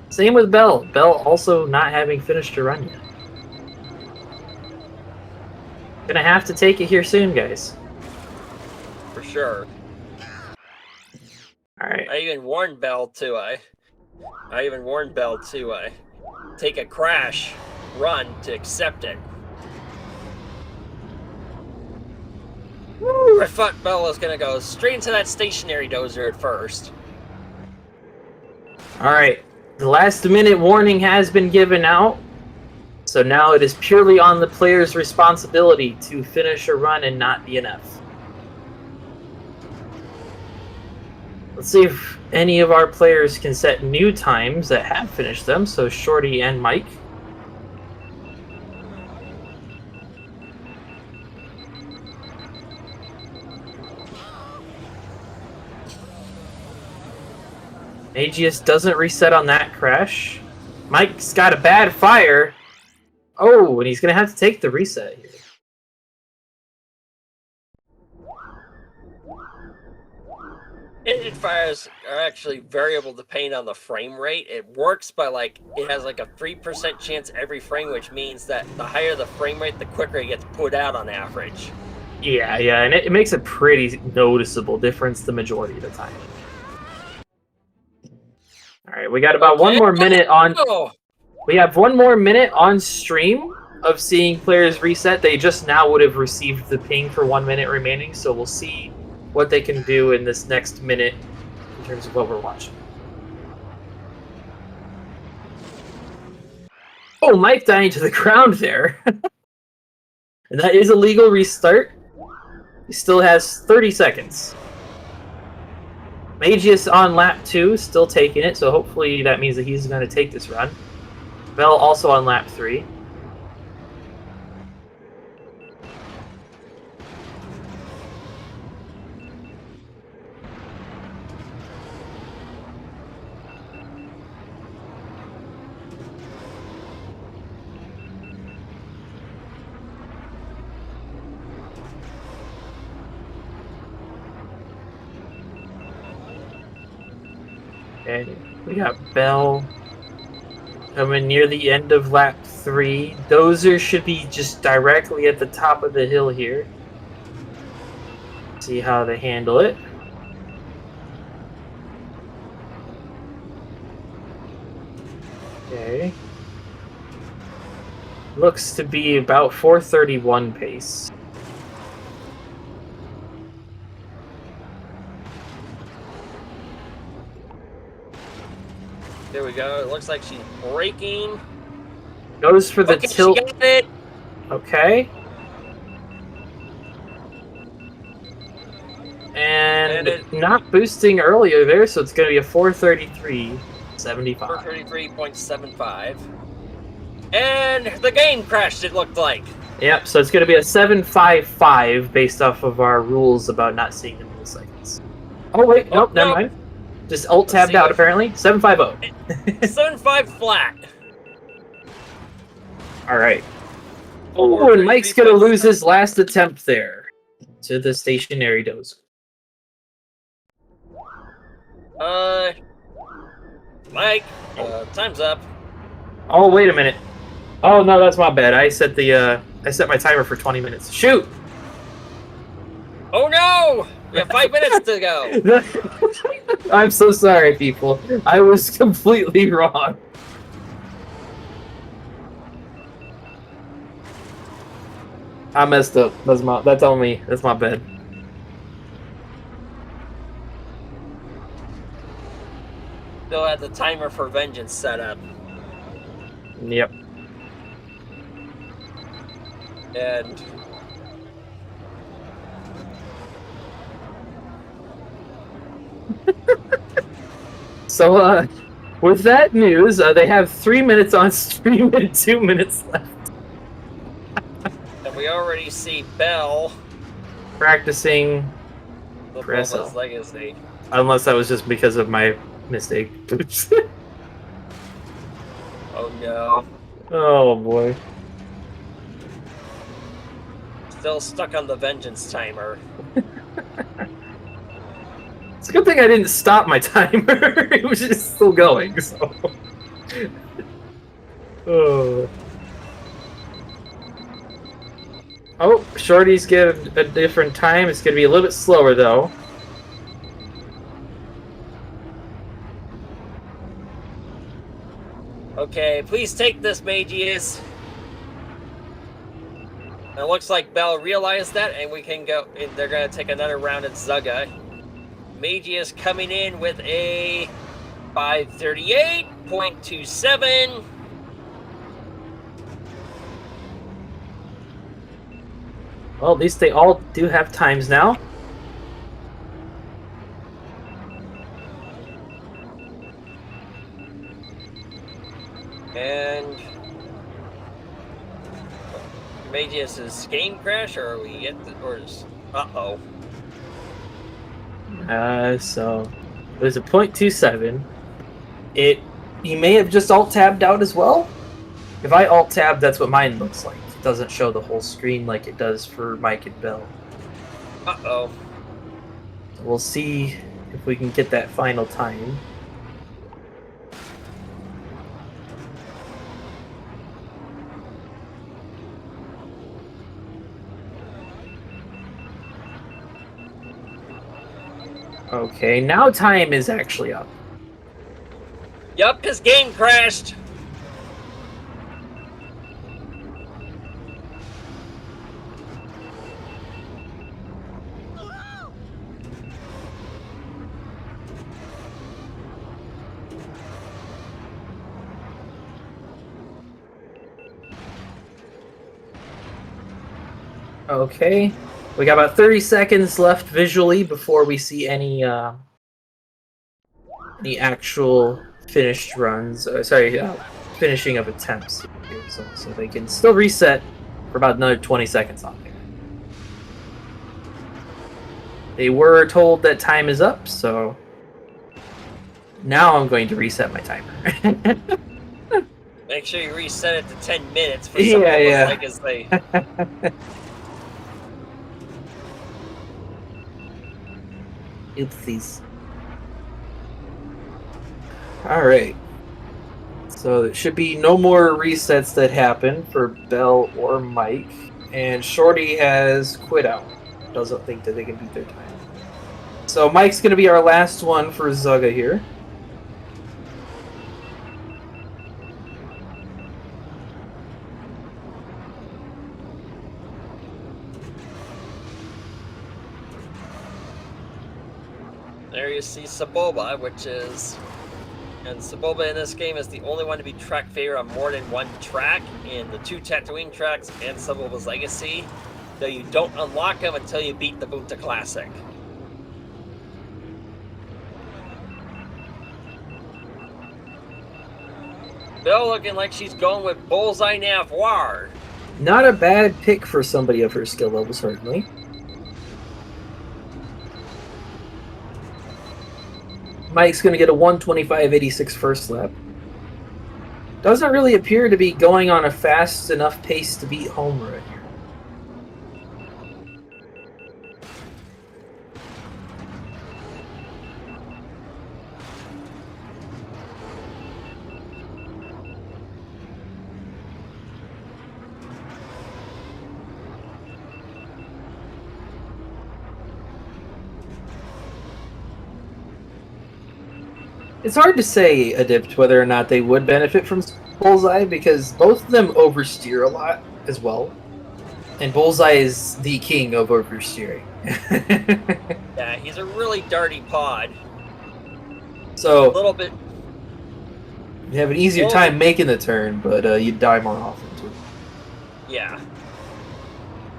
Same with Belle. Belle also not having finished her run yet. Gonna have to take it here soon, guys. For sure. Alright. I even warned Belle to take a crash run to accept it. I thought Belle was gonna go straight into that stationary dozer at first. Alright, the last minute warning has been given out. So now it is purely on the player's responsibility to finish a run and not DNF. Let's see if any of our players can set new times that have finished them, so Shorty and Mike. Mageius doesn't reset on that crash. Mike's got a bad fire. Oh, and he's going to have to take the reset here. Engine fires are actually variable depending on the frame rate. It works by it has like a 3% chance every frame, which means that the higher the frame rate, the quicker it gets put out on average. Yeah, and it makes a pretty noticeable difference the majority of the time. Alright, we got about one more minute on... We have 1 more minute on stream of seeing players reset. They just now would have received the ping for 1 minute remaining, so we'll see what they can do in this next minute in terms of what we're watching. Oh, Mike dying to the ground there. And that is a legal restart. He still has 30 seconds. Mageius on lap 2, still taking it, so hopefully that means that he's going to take this run. Belle also on lap 3. And we got Belle coming near the end of lap 3. Dozer should be just directly at the top of the hill here. See how they handle it. Okay. Looks to be about 4:31 pace. There we go. It looks like she's braking. Goes for the tilt. She got it. Okay. And not boosting earlier there, so it's going to be a 4:33.75. 4:33.75. And the game crashed, it looked like. Yep, so it's going to be a 7.55 based off of our rules about not seeing the milliseconds. Oh, wait, nope, never mind. Just alt tabbed out, apparently. 7.50. 7.5 flat. Alright. Oh, and Mike's going to lose his last attempt there to the stationary dozer. Mike, time's up. Oh, wait a minute. Oh, no, that's my bad. I set my timer for 20 minutes. Shoot! Oh, no! We have 5 minutes to go. I'm so sorry, people. I was completely wrong. I messed up. That's on me. That's my bad. Still had the timer for Vengeance set up. Yep. And So, with that news, they have 3 minutes on stream and 2 minutes left. And we already see Belle Practicing the press Bulba's L. legacy. Unless that was just because of my mistake. Oh no. Oh boy. Still stuck on the vengeance timer. It's a good thing I didn't stop my timer. It was just still going, so. Oh. Oh, Shorty's give a different time. It's going to be a little bit slower, though. Okay, please take this, Mageius. It looks like Belle realized that, and we can go. They're going to take another round at Zugga. Mageius coming in with a 538.27. Well, at least they all do have times now. And Mageius' game crash, or are we at the, or is, uh-oh. So it was a 0.27. You may have just alt-tabbed out as well. If I alt-tab, that's what mine looks like. It doesn't show the whole screen like it does for Mike and Belle. Uh-oh. So we'll see if we can get that final time. Okay, now time is actually up. Yup, his game crashed. Okay, we got about 30 seconds left visually before we see any actual finished runs. Finishing of attempts here, so they can still reset for about another 20 seconds on there. They were told that time is up, so now I'm going to reset my timer. Make sure you reset it to 10 minutes for Yeah. like as they. Oopsies. Alright. So there should be no more resets that happen for Belle or Mike. And Shorty has quit out. Doesn't think that they can beat their time. So Mike's going to be our last one for Zugga here. There you see Saboba, which is... And Saboba in this game is the only one to be track favorite on more than one track in the 2 Tatooine tracks and Saboba's Legacy, though you don't unlock them until you beat the Bunta Classic. Belle looking like she's going with Bullseye Navoir. Not a bad pick for somebody of her skill level, certainly. Mike's going to get a 125.86 first lap. Doesn't really appear to be going on a fast enough pace to beat home right here. It's hard to say, Adept, whether or not they would benefit from Bullseye, because both of them oversteer a lot as well. And Bullseye is the king of oversteering. Yeah, he's a really darty pod. So, A little bit... you have an easier time making the turn, but you die more often, too. Yeah.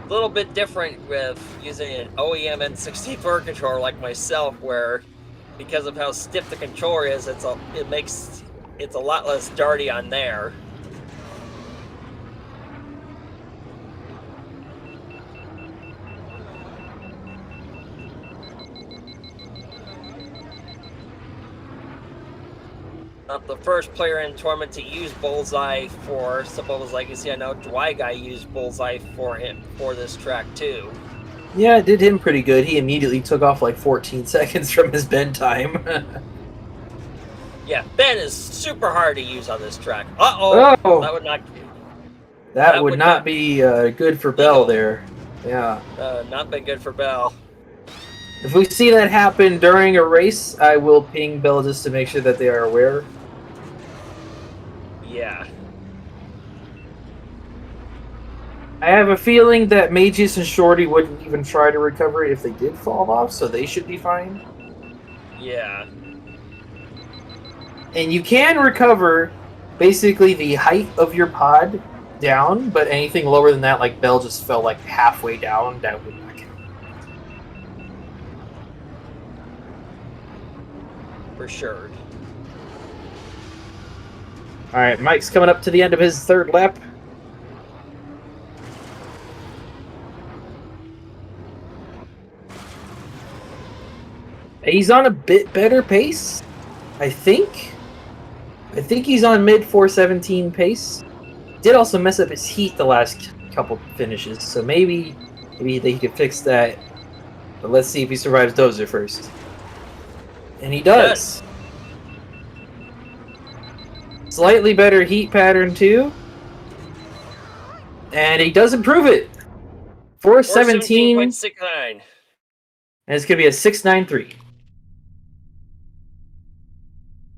A little bit different with using an OEM N64 controller like myself, where because of how stiff the controller is, it makes it's a lot less darty on there. Not the first player in tournament to use Bullseye for Suppose Legacy. I know Guy used Bullseye for this track too. Yeah, it did him pretty good. He immediately took off like 14 seconds from his bend time. Yeah, Ben is super hard to use on this track. Uh-oh! Oh! That would not be good for Belle there. Yeah. Not been good for Belle. If we see that happen during a race, I will ping Belle just to make sure that they are aware. Yeah. I have a feeling that Mageius and Shorty wouldn't even try to recover it if they did fall off, so they should be fine. Yeah. And you can recover basically the height of your pod down, but anything lower than that, like Belle just fell like halfway down, that would not count. For sure. Alright, Mike's coming up to the end of his third lap. He's on a bit better pace, I think. I think he's on mid 417 pace. Did also mess up his heat the last couple finishes, so maybe they could fix that. But let's see if he survives Dozer first. And he does. Slightly better heat pattern too. And he does improve it. 417. 417.69. And it's going to be a 693.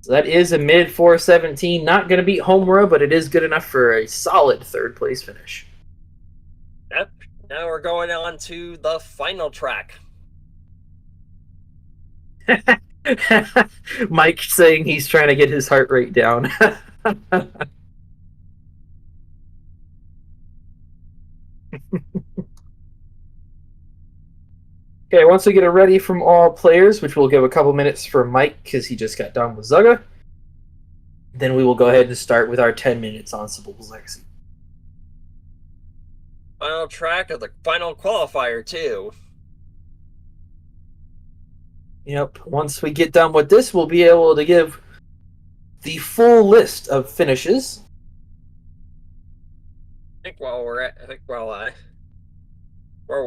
So that is a mid 417. Not going to beat Homura, but it is good enough for a solid third place finish. Yep. Now we're going on to the final track. Mike saying he's trying to get his heart rate down. Okay, once we get it ready from all players, which we'll give a couple minutes for Mike because he just got done with Zugga, then we will go ahead and start with our 10 minutes on Suppose Legacy. Final track of the final qualifier, too. Yep, once we get done with this, we'll be able to give the full list of finishes. I think while we're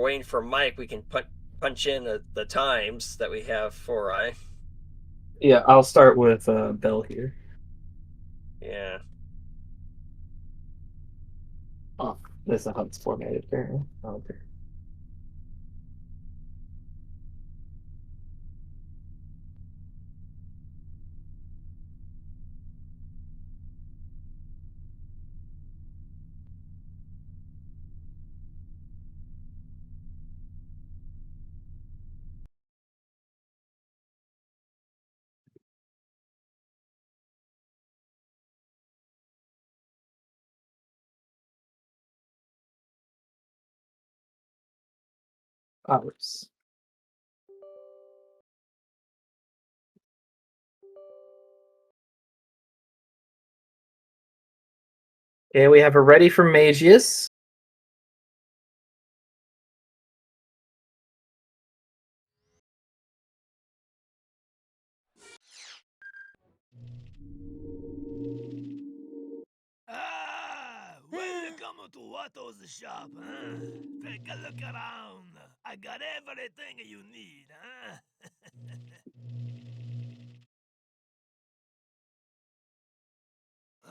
waiting for Mike, we can punch in the times that we have for Yeah, I'll start with Belle here. Yeah. Oh, that's not how it's formatted apparently. Oh, okay. Hours. Okay, we have a ready from Mageius. Welcome to Watto's shop, huh? Take a look around. I got everything you need, huh?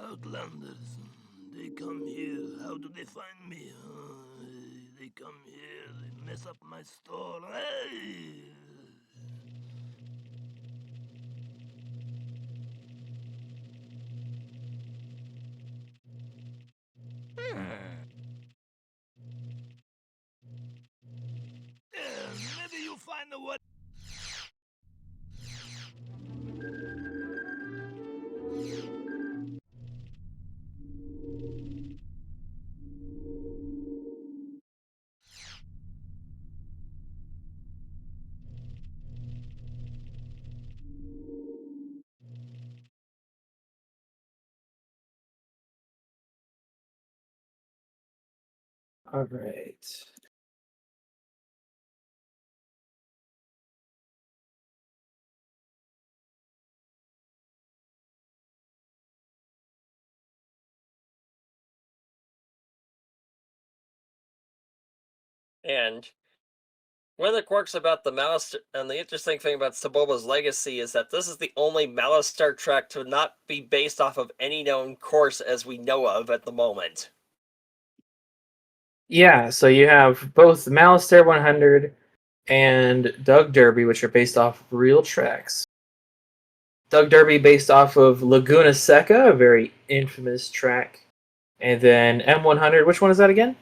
Outlanders, they come here. How do they find me? They come here, they mess up my store. Hey! Maybe you find the what? All right. And one of the quirks about the Malice, and the interesting thing about Saboba's Legacy is that this is the only Malice track to not be based off of any known course as we know of at the moment. Yeah, so you have both Malistaire 100 and Doug Derby, which are based off of real tracks. Doug Derby based off of Laguna Seca, a very infamous track. And then M100, which one is that again?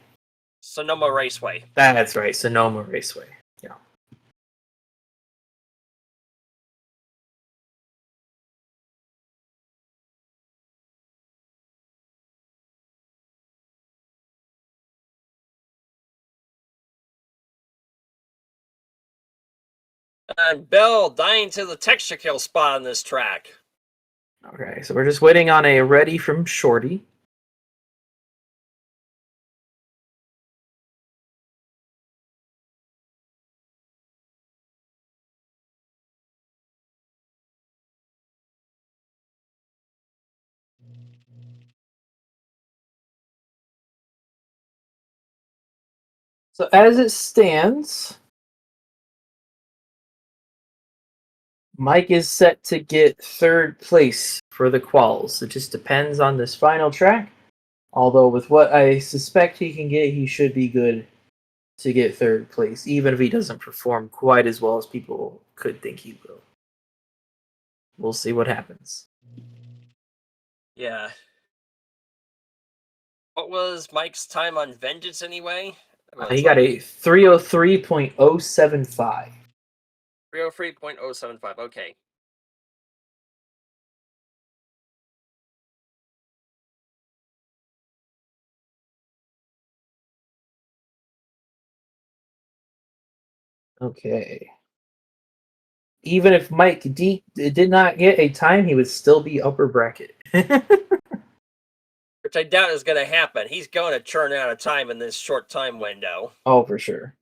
Sonoma Raceway. That's right, Sonoma Raceway. Yeah. And Belle dying to the texture kill spot on this track. Okay, so we're just waiting on a ready from Shorty. So as it stands, Mike is set to get third place for the quals. It just depends on this final track. Although with what I suspect he can get, he should be good to get third place, even if he doesn't perform quite as well as people could think he will. We'll see what happens. Yeah. What was Mike's time on Vengeance anyway? He got a 303.075. 303.075, okay. Okay. Even if Mike D did not get a time, he would still be upper bracket. Which I doubt is going to happen. He's going to churn out a time in this short time window. Oh, for sure.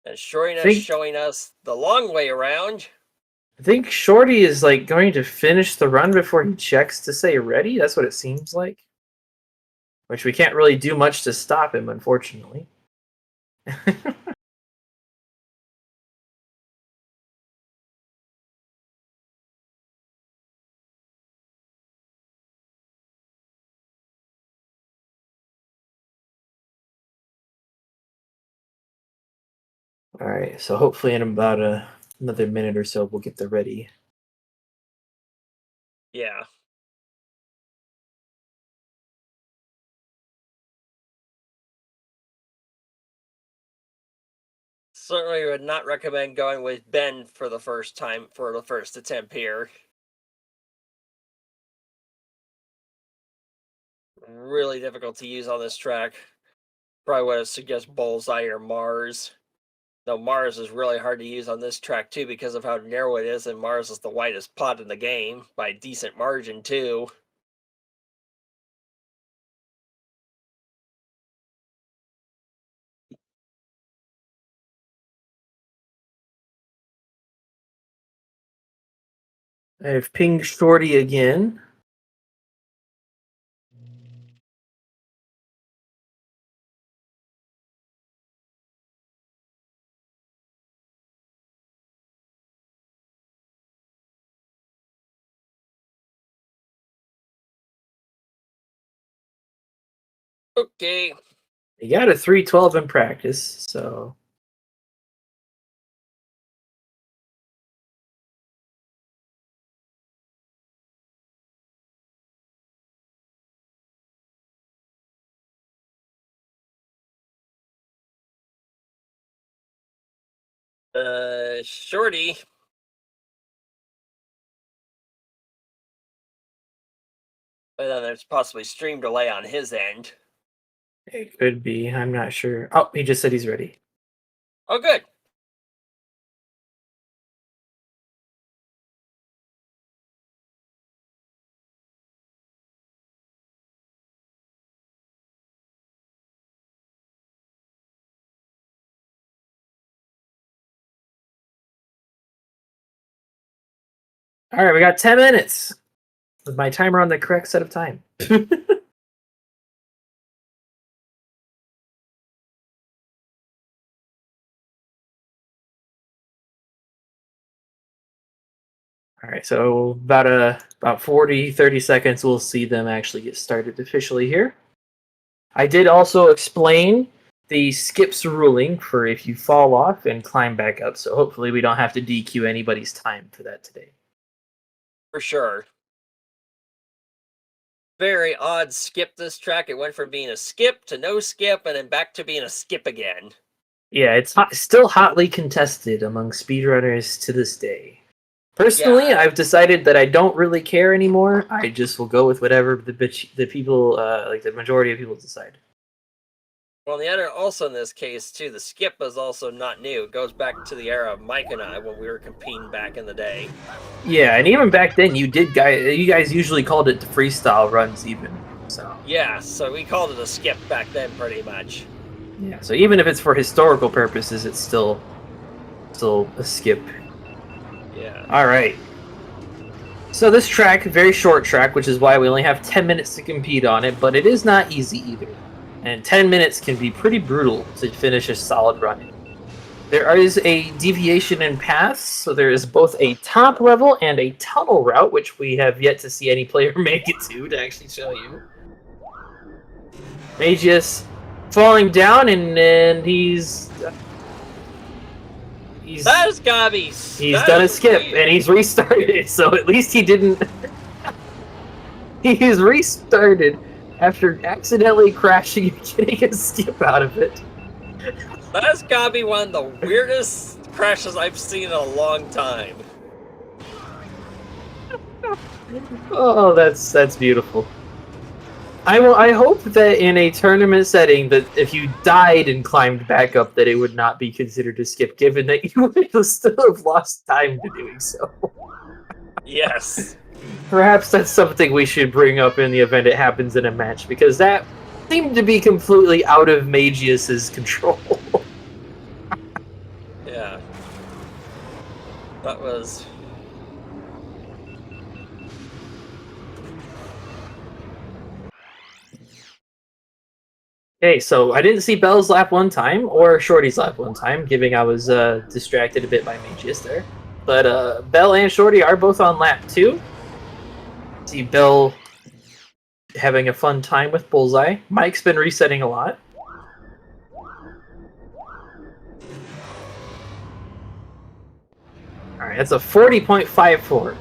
And Shorty92 showing us the long way around. I think Shorty is like going to finish the run before he checks to say ready. That's what it seems like. Which we can't really do much to stop him, unfortunately. All right, so hopefully in about another minute or so, we'll get the ready. Yeah. Certainly would not recommend going with Ben for the first time, for the first attempt here. Really difficult to use on this track. Probably would have suggested Bullseye or Mars. Though Mars is really hard to use on this track too because of how narrow it is, and Mars is the widest pot in the game by a decent margin too. I've pinged Shorty again. Okay. He got a 312 in practice, so Shorty. But then there's possibly stream delay on his end. it could be. I'm not sure. Oh, he just said he's ready. Oh, good. All right, we got 10 minutes with my timer on the correct set of time. All right, so about 40, 30 seconds, we'll see them actually get started officially here. I did also explain the skips ruling for if you fall off and climb back up, so hopefully we don't have to DQ anybody's time for that today. For sure. Very odd skip this track. It went from being a skip to no skip and then back to being a skip again. Yeah, it's still hotly contested among speedrunners to this day. Personally, Yeah. I've decided that I don't really care anymore. I just will go with whatever the people, like the majority of people decide. Well, the other also in this case too, the skip is also not new. It goes back to the era of Mike and I when we were competing back in the day. Yeah, and even back then, you guys usually called it the freestyle runs, even. So Yeah, so we called it a skip back then, pretty much. yeah, so even if it's for historical purposes, it's still a skip. Yeah. All right. So this track, very short track, which is why we only have 10 minutes to compete on it, but it is not easy either. And 10 minutes can be pretty brutal to finish a solid run. There is a deviation in paths, so there is both a top level and a tunnel route, which we have yet to see any player make it to actually show you. Mageius falling down, and he's That has gotta be. He's done a skip, and he's restarted, so at least he didn't... He's restarted after accidentally crashing and getting a skip out of it. That's gotta be one of the weirdest crashes I've seen in a long time. Oh, that's beautiful. I hope that in a tournament setting that if you died and climbed back up that it would not be considered a skip, given that you would still have lost time to doing so. Yes. Perhaps that's something we should bring up in the event it happens in a match, because that seemed to be completely out of Mageius's control. Yeah. That was... Okay, so I didn't see Belle's lap one time, or Shorty's lap one time, given I was distracted a bit by Mageius there. But Belle and Shorty are both on lap 2. See Belle having a fun time with Bullseye. Mike's been resetting a lot. Alright, that's a 40.54.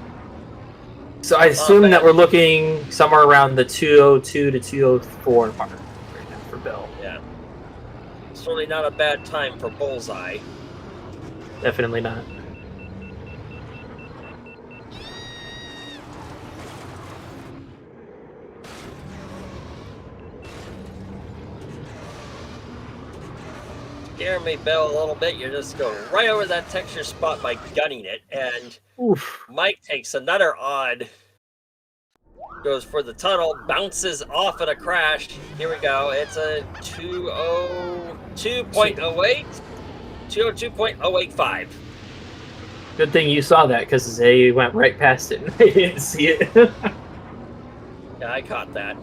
So I assume that we're looking somewhere around the 202 to 204 mark right now for Belle. Yeah. Certainly not a bad time for Bullseye. Definitely not. Scare me, Belle, a little bit. You just go right over that texture spot by gunning it, and Oof. Mike takes another odd. Goes for the tunnel, bounces off at a crash. Here we go. It's a 202.08, 202.085. Good thing you saw that, because they went right past it and I didn't see it. Yeah, I caught that.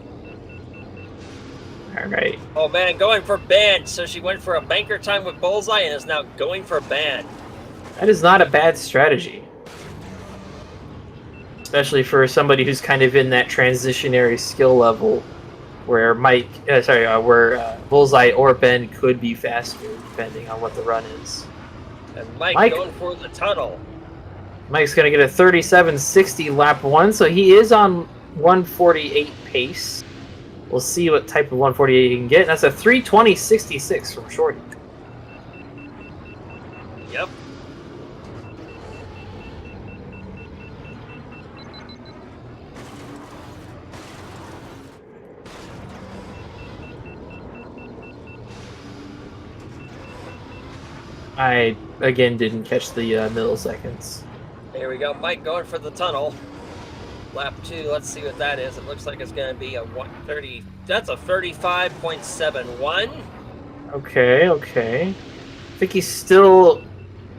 Alright. Oh man, going for ban. So she went for a banker time with Bullseye and is now going for ban. That is not a bad strategy. Especially for somebody who's kind of in that transitionary skill level where where Bullseye or Ben could be faster depending on what the run is. And Mike going for the tunnel. Mike's going to get a 37.60 lap 1, so he is on 148 pace. We'll see what type of 148 he can get. That's a 320.66 from Shorty. Yep. I, again, didn't catch the milliseconds. There we go. Mike going for the tunnel. Lap 2, let's see what that is. It looks like it's going to be a 130. That's a 35.71. Okay. I think he's still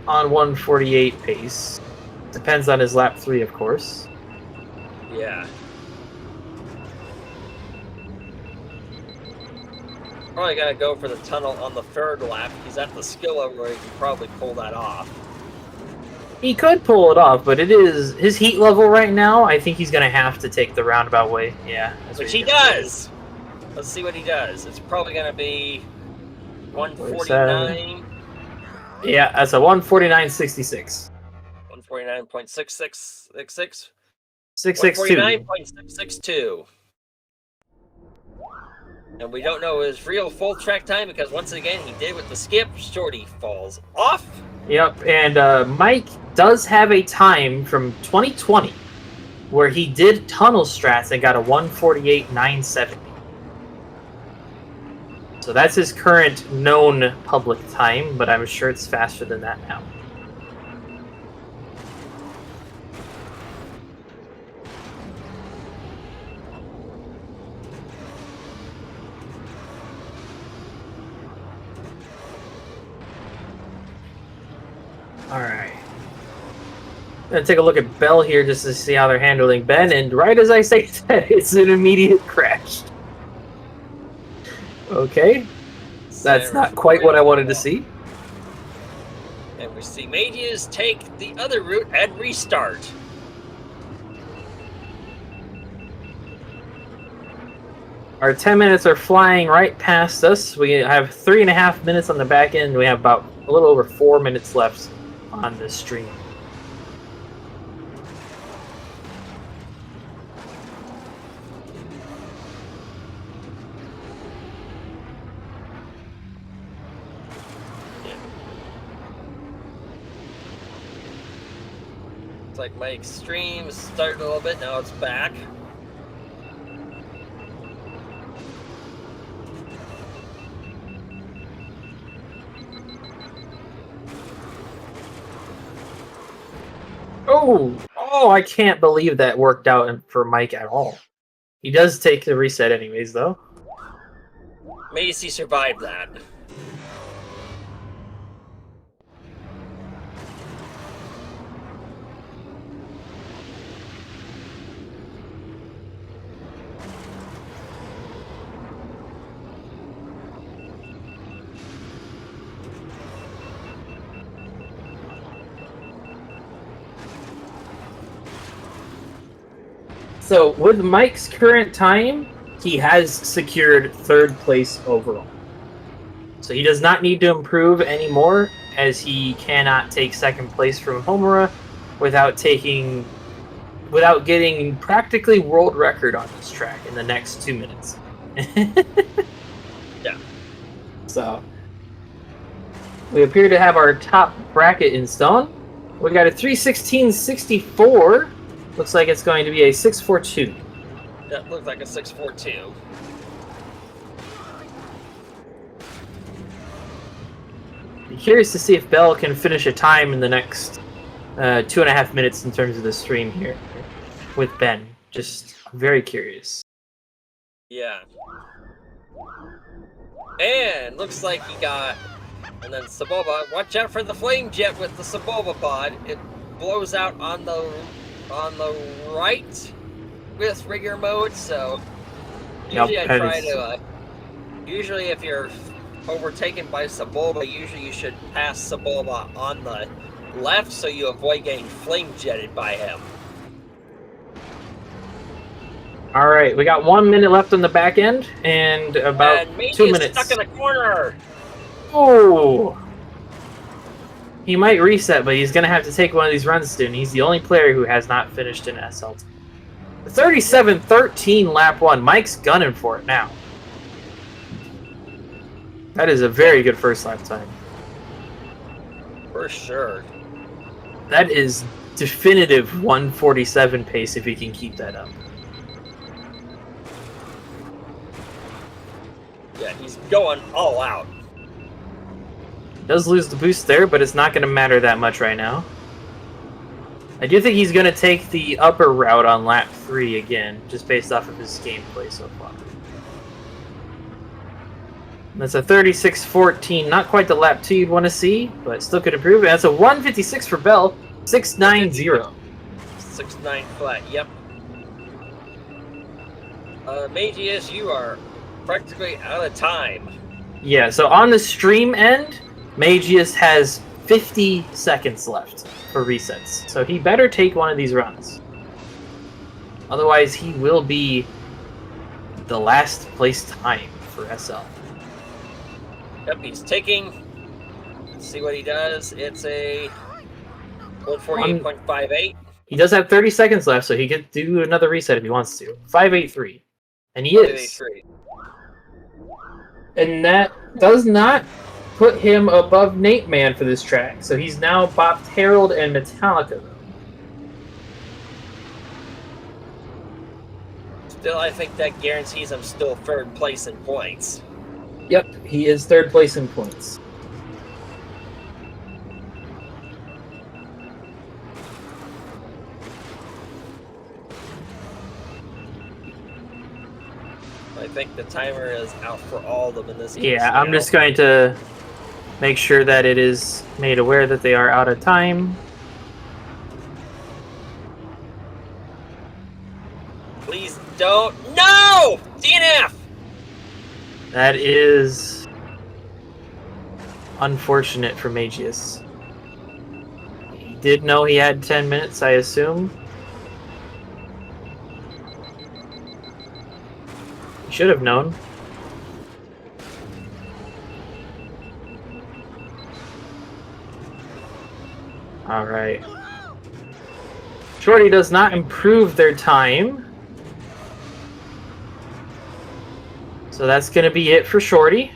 on 148 pace. Depends on his lap 3, of course. Yeah. Probably gonna go for the tunnel on the 3rd lap. He's at the skill level where he can probably pull that off. He could pull it off, but it is his heat level right now. I think he's gonna have to take the roundabout way. Yeah, which he does. Let's see what he does. It's probably gonna be 149. Yeah, that's a 149.66. 149.6666. 662. 149.662. And we don't know his real full track time because once again he did with the skip. Shorty falls off. Yep, and Mike does have a time from 2020 where he did tunnel strats and got a 148.970. So that's his current known public time, but I'm sure it's faster than that now. Alright. Gonna take a look at Belle here just to see how they're handling Ben, and right as I say that, it's an immediate crash. Okay. That's not quite what I wanted to see. And we see Mageius take the other route and restart. Our 10 minutes are flying right past us. We have 3.5 minutes on the back end. We have about a little over 4 minutes left on this stream. It's like my extremes started a little bit, now it's back. Oh, I can't believe that worked out for Mike at all. He does take the reset anyways, though. Macy survived that. So, with Mike's current time, he has secured 3rd place overall. So he does not need to improve anymore, as he cannot take 2nd place from Homura without getting practically world record on this track in the next 2 minutes. Yeah. So, we appear to have our top bracket in stone. We got a 3:16.64. Looks like it's going to be a 6:42. That looks like a 6:42. Be curious to see if Belle can finish a time in the next 2.5 minutes in terms of the stream here with Ben. Just very curious. Yeah. And looks like he got... And then Saboba, watch out for the flame jet with the Saboba pod. It blows out on the right with rigger mode, so usually I try to usually if you're overtaken by Saboba, usually you should pass Saboba on the left so you avoid getting flame jetted by him. Alright, we got 1 minute left on the back end and about 2 minutes. Stuck in the corner. Oh! He might reset, but he's going to have to take one of these runs soon. He's the only player who has not finished an SLT. 37-13 lap 1. Mike's gunning for it now. That is a very good first lap time. For sure. That is definitive 147 pace if he can keep that up. Yeah, he's going all out. Does lose the boost there, but it's not going to matter that much right now. I do think he's going to take the upper route on lap 3 again, just based off of his gameplay so far. That's a 36-14, not quite the lap 2 you'd want to see, but still could improve. And that's a 156 for Belle. 690. 6.9 flat, yep. Mageius, you are practically out of time. Yeah, so on the stream end, Mageius has 50 seconds left for resets. So he better take one of these runs. Otherwise, he will be the last place time for SL. Yep, he's taking. Let's see what he does. It's a 148.58. He does have 30 seconds left, so he could do another reset if he wants to. 583. And he is. 583. And that does not put him above Nate Man for this track. So he's now bopped Harold and Metallica, though. Still, I think that guarantees him still third place in points. Yep, he is third place in points. I think the timer is out for all of them in this. Yeah, I'm just going to make sure that it is made aware that they are out of time. Please don't. No! DNF! That is unfortunate for Mageius. He did know he had 10 minutes, I assume. He should have known. Alright. Shorty does not improve their time. So that's going to be it for Shorty.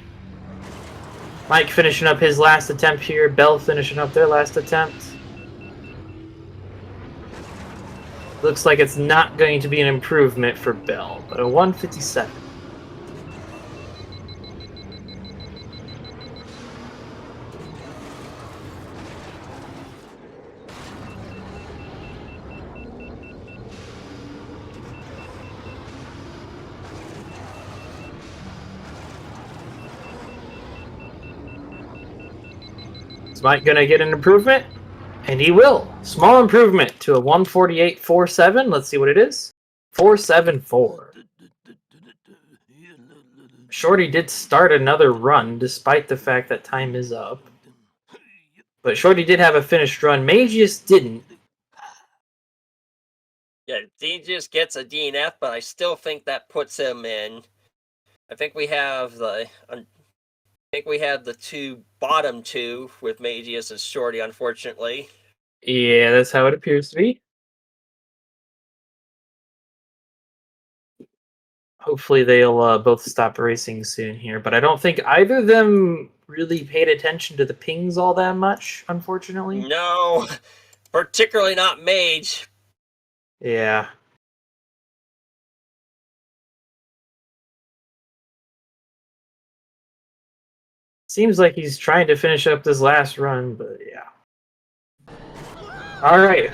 Mike finishing up his last attempt here. Belle finishing up their last attempt. Looks like it's not going to be an improvement for Belle, but a 157. Is Mike gonna get an improvement? And he will. Small improvement to a 148.47. Let's see what it is. 474. Shorty did start another run despite the fact that time is up. But Shorty did have a finished run. Mageius didn't. Yeah, he just gets a DNF, but I still think that puts him in. I think we have the two bottom two with Mageius and Shorty, unfortunately. Yeah, that's how it appears to be. Hopefully they'll both stop racing soon here, but I don't think either of them really paid attention to the pings all that much, unfortunately. No, particularly not Mage. Yeah. Seems like he's trying to finish up this last run, but yeah. Alright.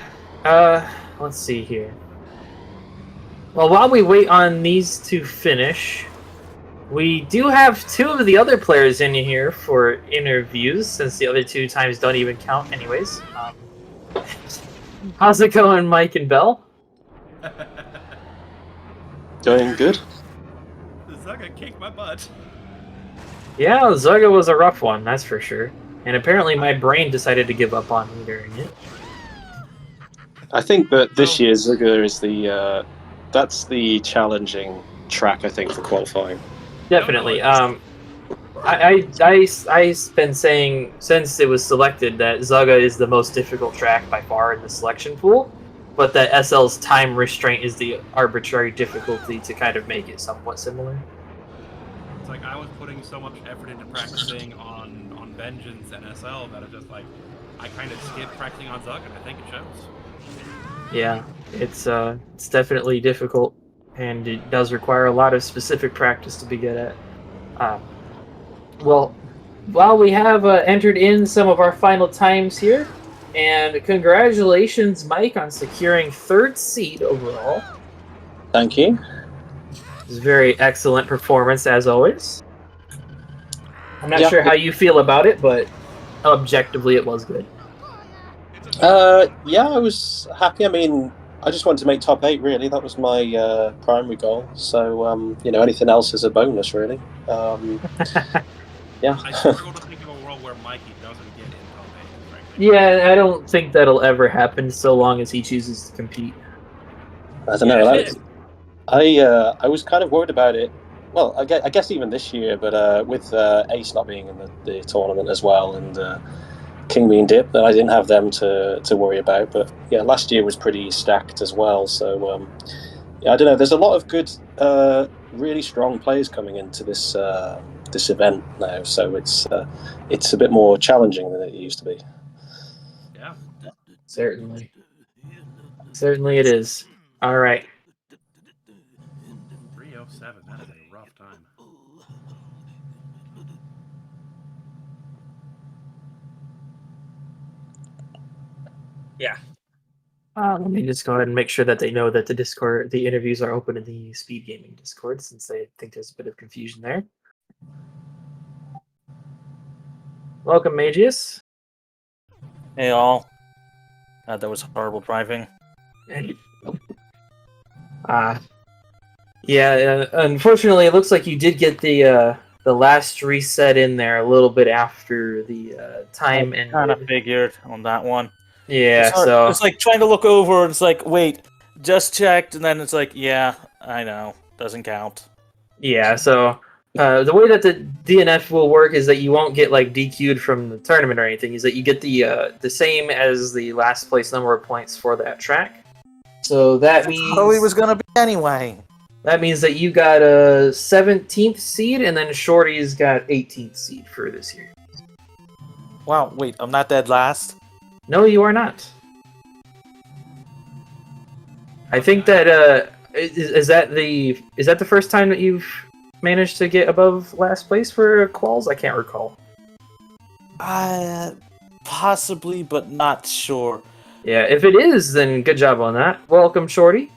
Let's see here. Well, while we wait on these to finish, we do have two of the other players in here for interviews, since the other two times don't even count anyways. How's it going, Mike and Belle? Going good. Zaga kicked my butt. Yeah, Zaga was a rough one, that's for sure. And apparently my brain decided to give up on me during it. I think that this year Zaga is the that's the challenging track, I think, for qualifying. Definitely. I've been saying since it was selected that Zaga is the most difficult track by far in the selection pool, but that SL's time restraint is the arbitrary difficulty to kind of make it somewhat similar. It's like I was putting so much effort into practicing on Vengeance and SL that it's just like I kind of skipped practicing on Zug, and I think it shows. Yeah, it's definitely difficult, and it does require a lot of specific practice to be good at. Well, while we have entered in some of our final times here, and congratulations, Mike, on securing third seed overall. Thank you. It's a very excellent performance, as always. I'm not Yeah. sure how you feel about it, but objectively it was good. Yeah, I was happy. I mean, I just wanted to make top 8, really. That was my primary goal. So, anything else is a bonus, really. Yeah. I struggle to think of a world where Mikey doesn't get in top 8, frankly. Yeah, I don't think that'll ever happen so long as he chooses to compete. I don't know. I was kind of worried about it. Well, I guess even this year, but with Ace not being in the tournament as well, and King being Dip, that I didn't have them to worry about. But yeah, last year was pretty stacked as well. So yeah, I don't know. There's a lot of good, really strong players coming into this event now, so it's a bit more challenging than it used to be. Yeah. Certainly. Certainly it is. All right. 307. That is a rough time. Yeah. Let me just go ahead and make sure that they know that the interviews are open in the Speed Gaming Discord, since I think there's a bit of confusion there. Welcome, Mageius. Hey all. That was horrible driving. Yeah. Unfortunately, it looks like you did get the last reset in there a little bit after the time I kind of ended. figured on that one. Yeah. It's hard. So It's like trying to look over. It's like, wait, just checked, and then it's like, yeah, I know, doesn't count. yeah. So the way that the DNF will work is that you won't get like DQ'd from the tournament or anything. Is that you get the same as the last place number of points for that track. So that means Oh, he was gonna be anyway. that means that you got a 17th seed, and then Shorty's got 18th seed for this year. Wow, wait, I'm not dead last. No, you are not. I think that is that the first time that you've managed to get above last place for quals? I can't recall. Possibly, but not sure. Yeah, if it is, then good job on that. Welcome, Shorty.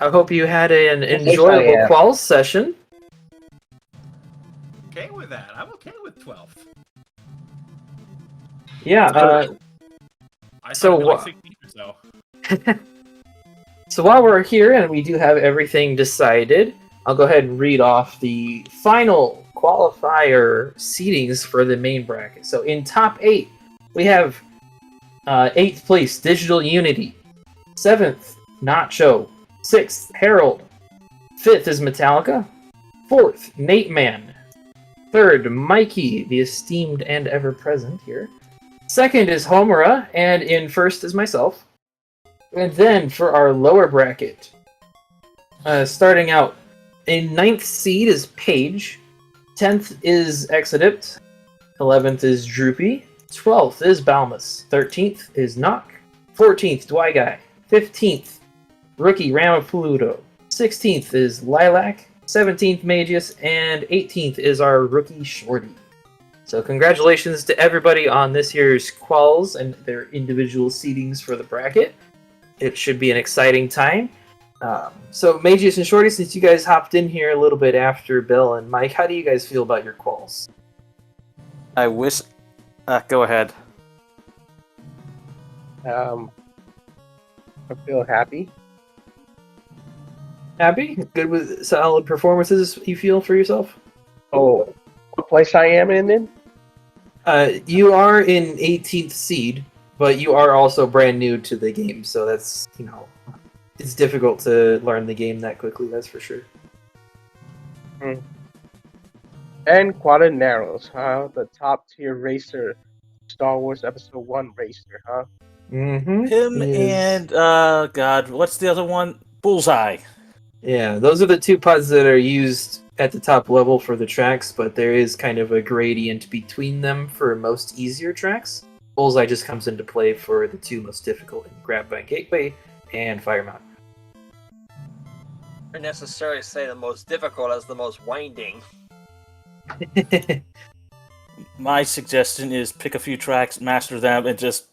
I hope you had an enjoyable quals session. Okay with that. I'm okay with 12th. Yeah. I So thought like 16 or so. So while we're here and we do have everything decided, I'll go ahead and read off the final qualifier seedings for the main bracket. So in top 8, we have 8th place, Digital Unity. 7th, Nacho. 6th, Harold. 5th is Metallica. 4th, Nate Man. 3rd, Mikey, the esteemed and ever-present here. 2nd is Homura, and in 1st is myself. And then for our lower bracket, starting out, in 9th seed is Paige. 10th is Exodipt. 11th is Droopy. 12th is Balmus. 13th is Knock. 14th, Dwiguy. 15th, Rookie Ramapoluto. 16th is Lilac. 17th, Mageius. And 18th is our rookie Shorty. So congratulations to everybody on this year's quals and their individual seedings for the bracket. It should be an exciting time. So Mageius and Shorty, since you guys hopped in here a little bit after Belle and Mike, how do you guys feel about your quals? I wish... go ahead. I feel happy. Happy? Good with solid performances you feel for yourself? Oh, what place I am in then? You are in 18th seed, but you are also brand new to the game, so that's, it's difficult to learn the game that quickly, that's for sure. And Quadraneros, huh? The top tier racer, Star Wars Episode 1 racer, huh? Mm-hmm. Him and, God, what's the other one? Bullseye. Yeah, those are the two pods that are used at the top level for the tracks, but there is kind of a gradient between them for most easier tracks. Bullseye just comes into play for the two most difficult in Grab by Gateway and Fire Mountain. Not necessarily say the most difficult as the most winding. My suggestion is pick a few tracks, master them, and just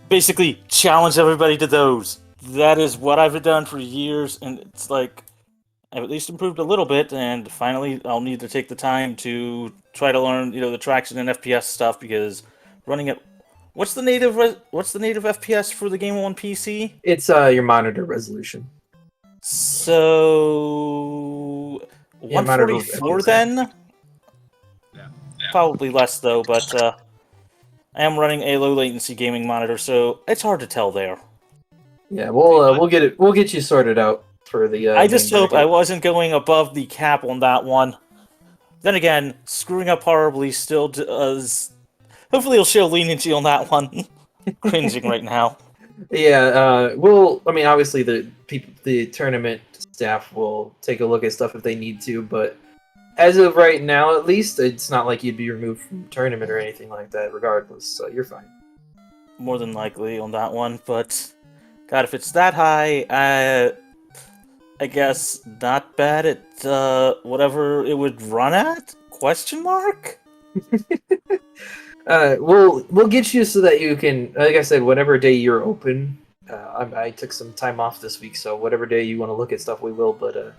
basically challenge everybody to those. That is what I've done for years, and it's like I've at least improved a little bit, and finally I'll need to take the time to try to learn, the tracks and FPS stuff, because running at what's the native FPS for the game on PC? It's your monitor resolution. So Yeah, monitor 144 FPS. then? Yeah. Probably less though, but I am running a low latency gaming monitor, so it's hard to tell there. Yeah, we'll get it. We'll get you sorted out for the. I just main hope I bracket. wasn't going above the cap on that one. Then again, screwing up horribly still does. Hopefully, it'll show leniency on that one. Cringing right now. Yeah, I mean, obviously the tournament staff will take a look at stuff if they need to, but as of right now, at least, it's not like you'd be removed from the tournament or anything like that. Regardless, so you're fine. More than likely on that one, but God, if it's that high, I guess not bad at whatever it would run at? Question mark? We'll get you so that you can, like I said, whatever day you're open. I took some time off this week, so whatever day you want to look at stuff, we will. But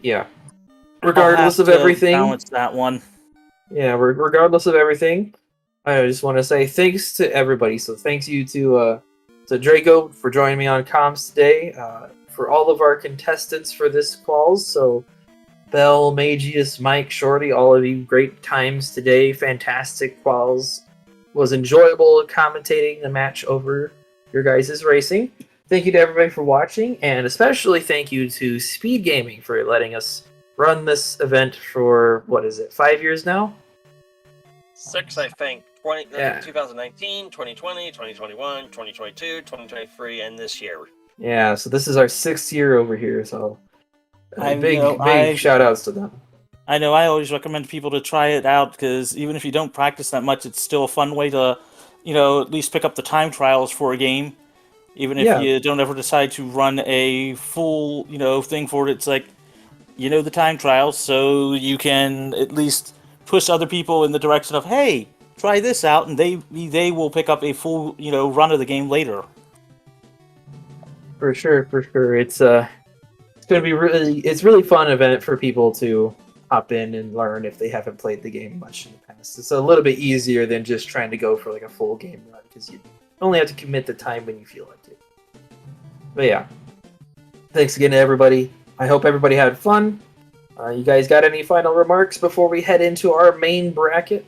yeah, regardless of everything, balance that one. Yeah, regardless of everything, I just want to say thanks to everybody. So thanks you to Draco for joining me on comms today. For all of our contestants for this quals, so Belle, Mageius, Mike, Shorty, all of you, great times today. Fantastic quals. Was enjoyable commentating the match over your guys' racing. Thank you to everybody for watching, and especially thank you to SpeedGaming for letting us run this event for, 5 years now? 6, I think. 2019, 2020, 2021, 2022, 2023, and this year. Yeah, so this is our 6th year over here, so big shout outs to them. I know I always recommend people to try it out, because even if you don't practice that much, it's still a fun way to, at least pick up the time trials for a game. Even if you don't ever decide to run a full, thing for it, it's like, the time trials, so you can at least push other people in the direction of, hey, try this out, and they will pick up a full, run of the game later. For sure. It's going to be it's really fun event for people to hop in and learn if they haven't played the game much in the past. It's a little bit easier than just trying to go for like a full game run, because you only have to commit the time when you feel like it. But yeah, thanks again to everybody. I hope everybody had fun. You guys got any final remarks before we head into our main bracket?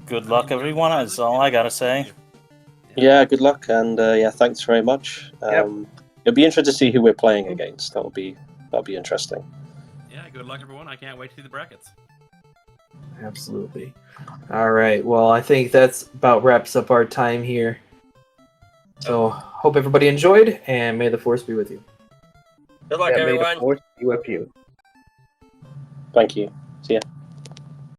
Good luck, everyone. That's all I gotta say. Yeah, good luck, and thanks very much. It'll be interesting to see who we're playing against. That'll be interesting. Yeah, good luck, everyone. I can't wait to see the brackets. Absolutely. All right. Well, I think that's about wraps up our time here. So, hope everybody enjoyed, and may the force be with you. Good luck, everyone. May the force be with you. Thank you. See ya.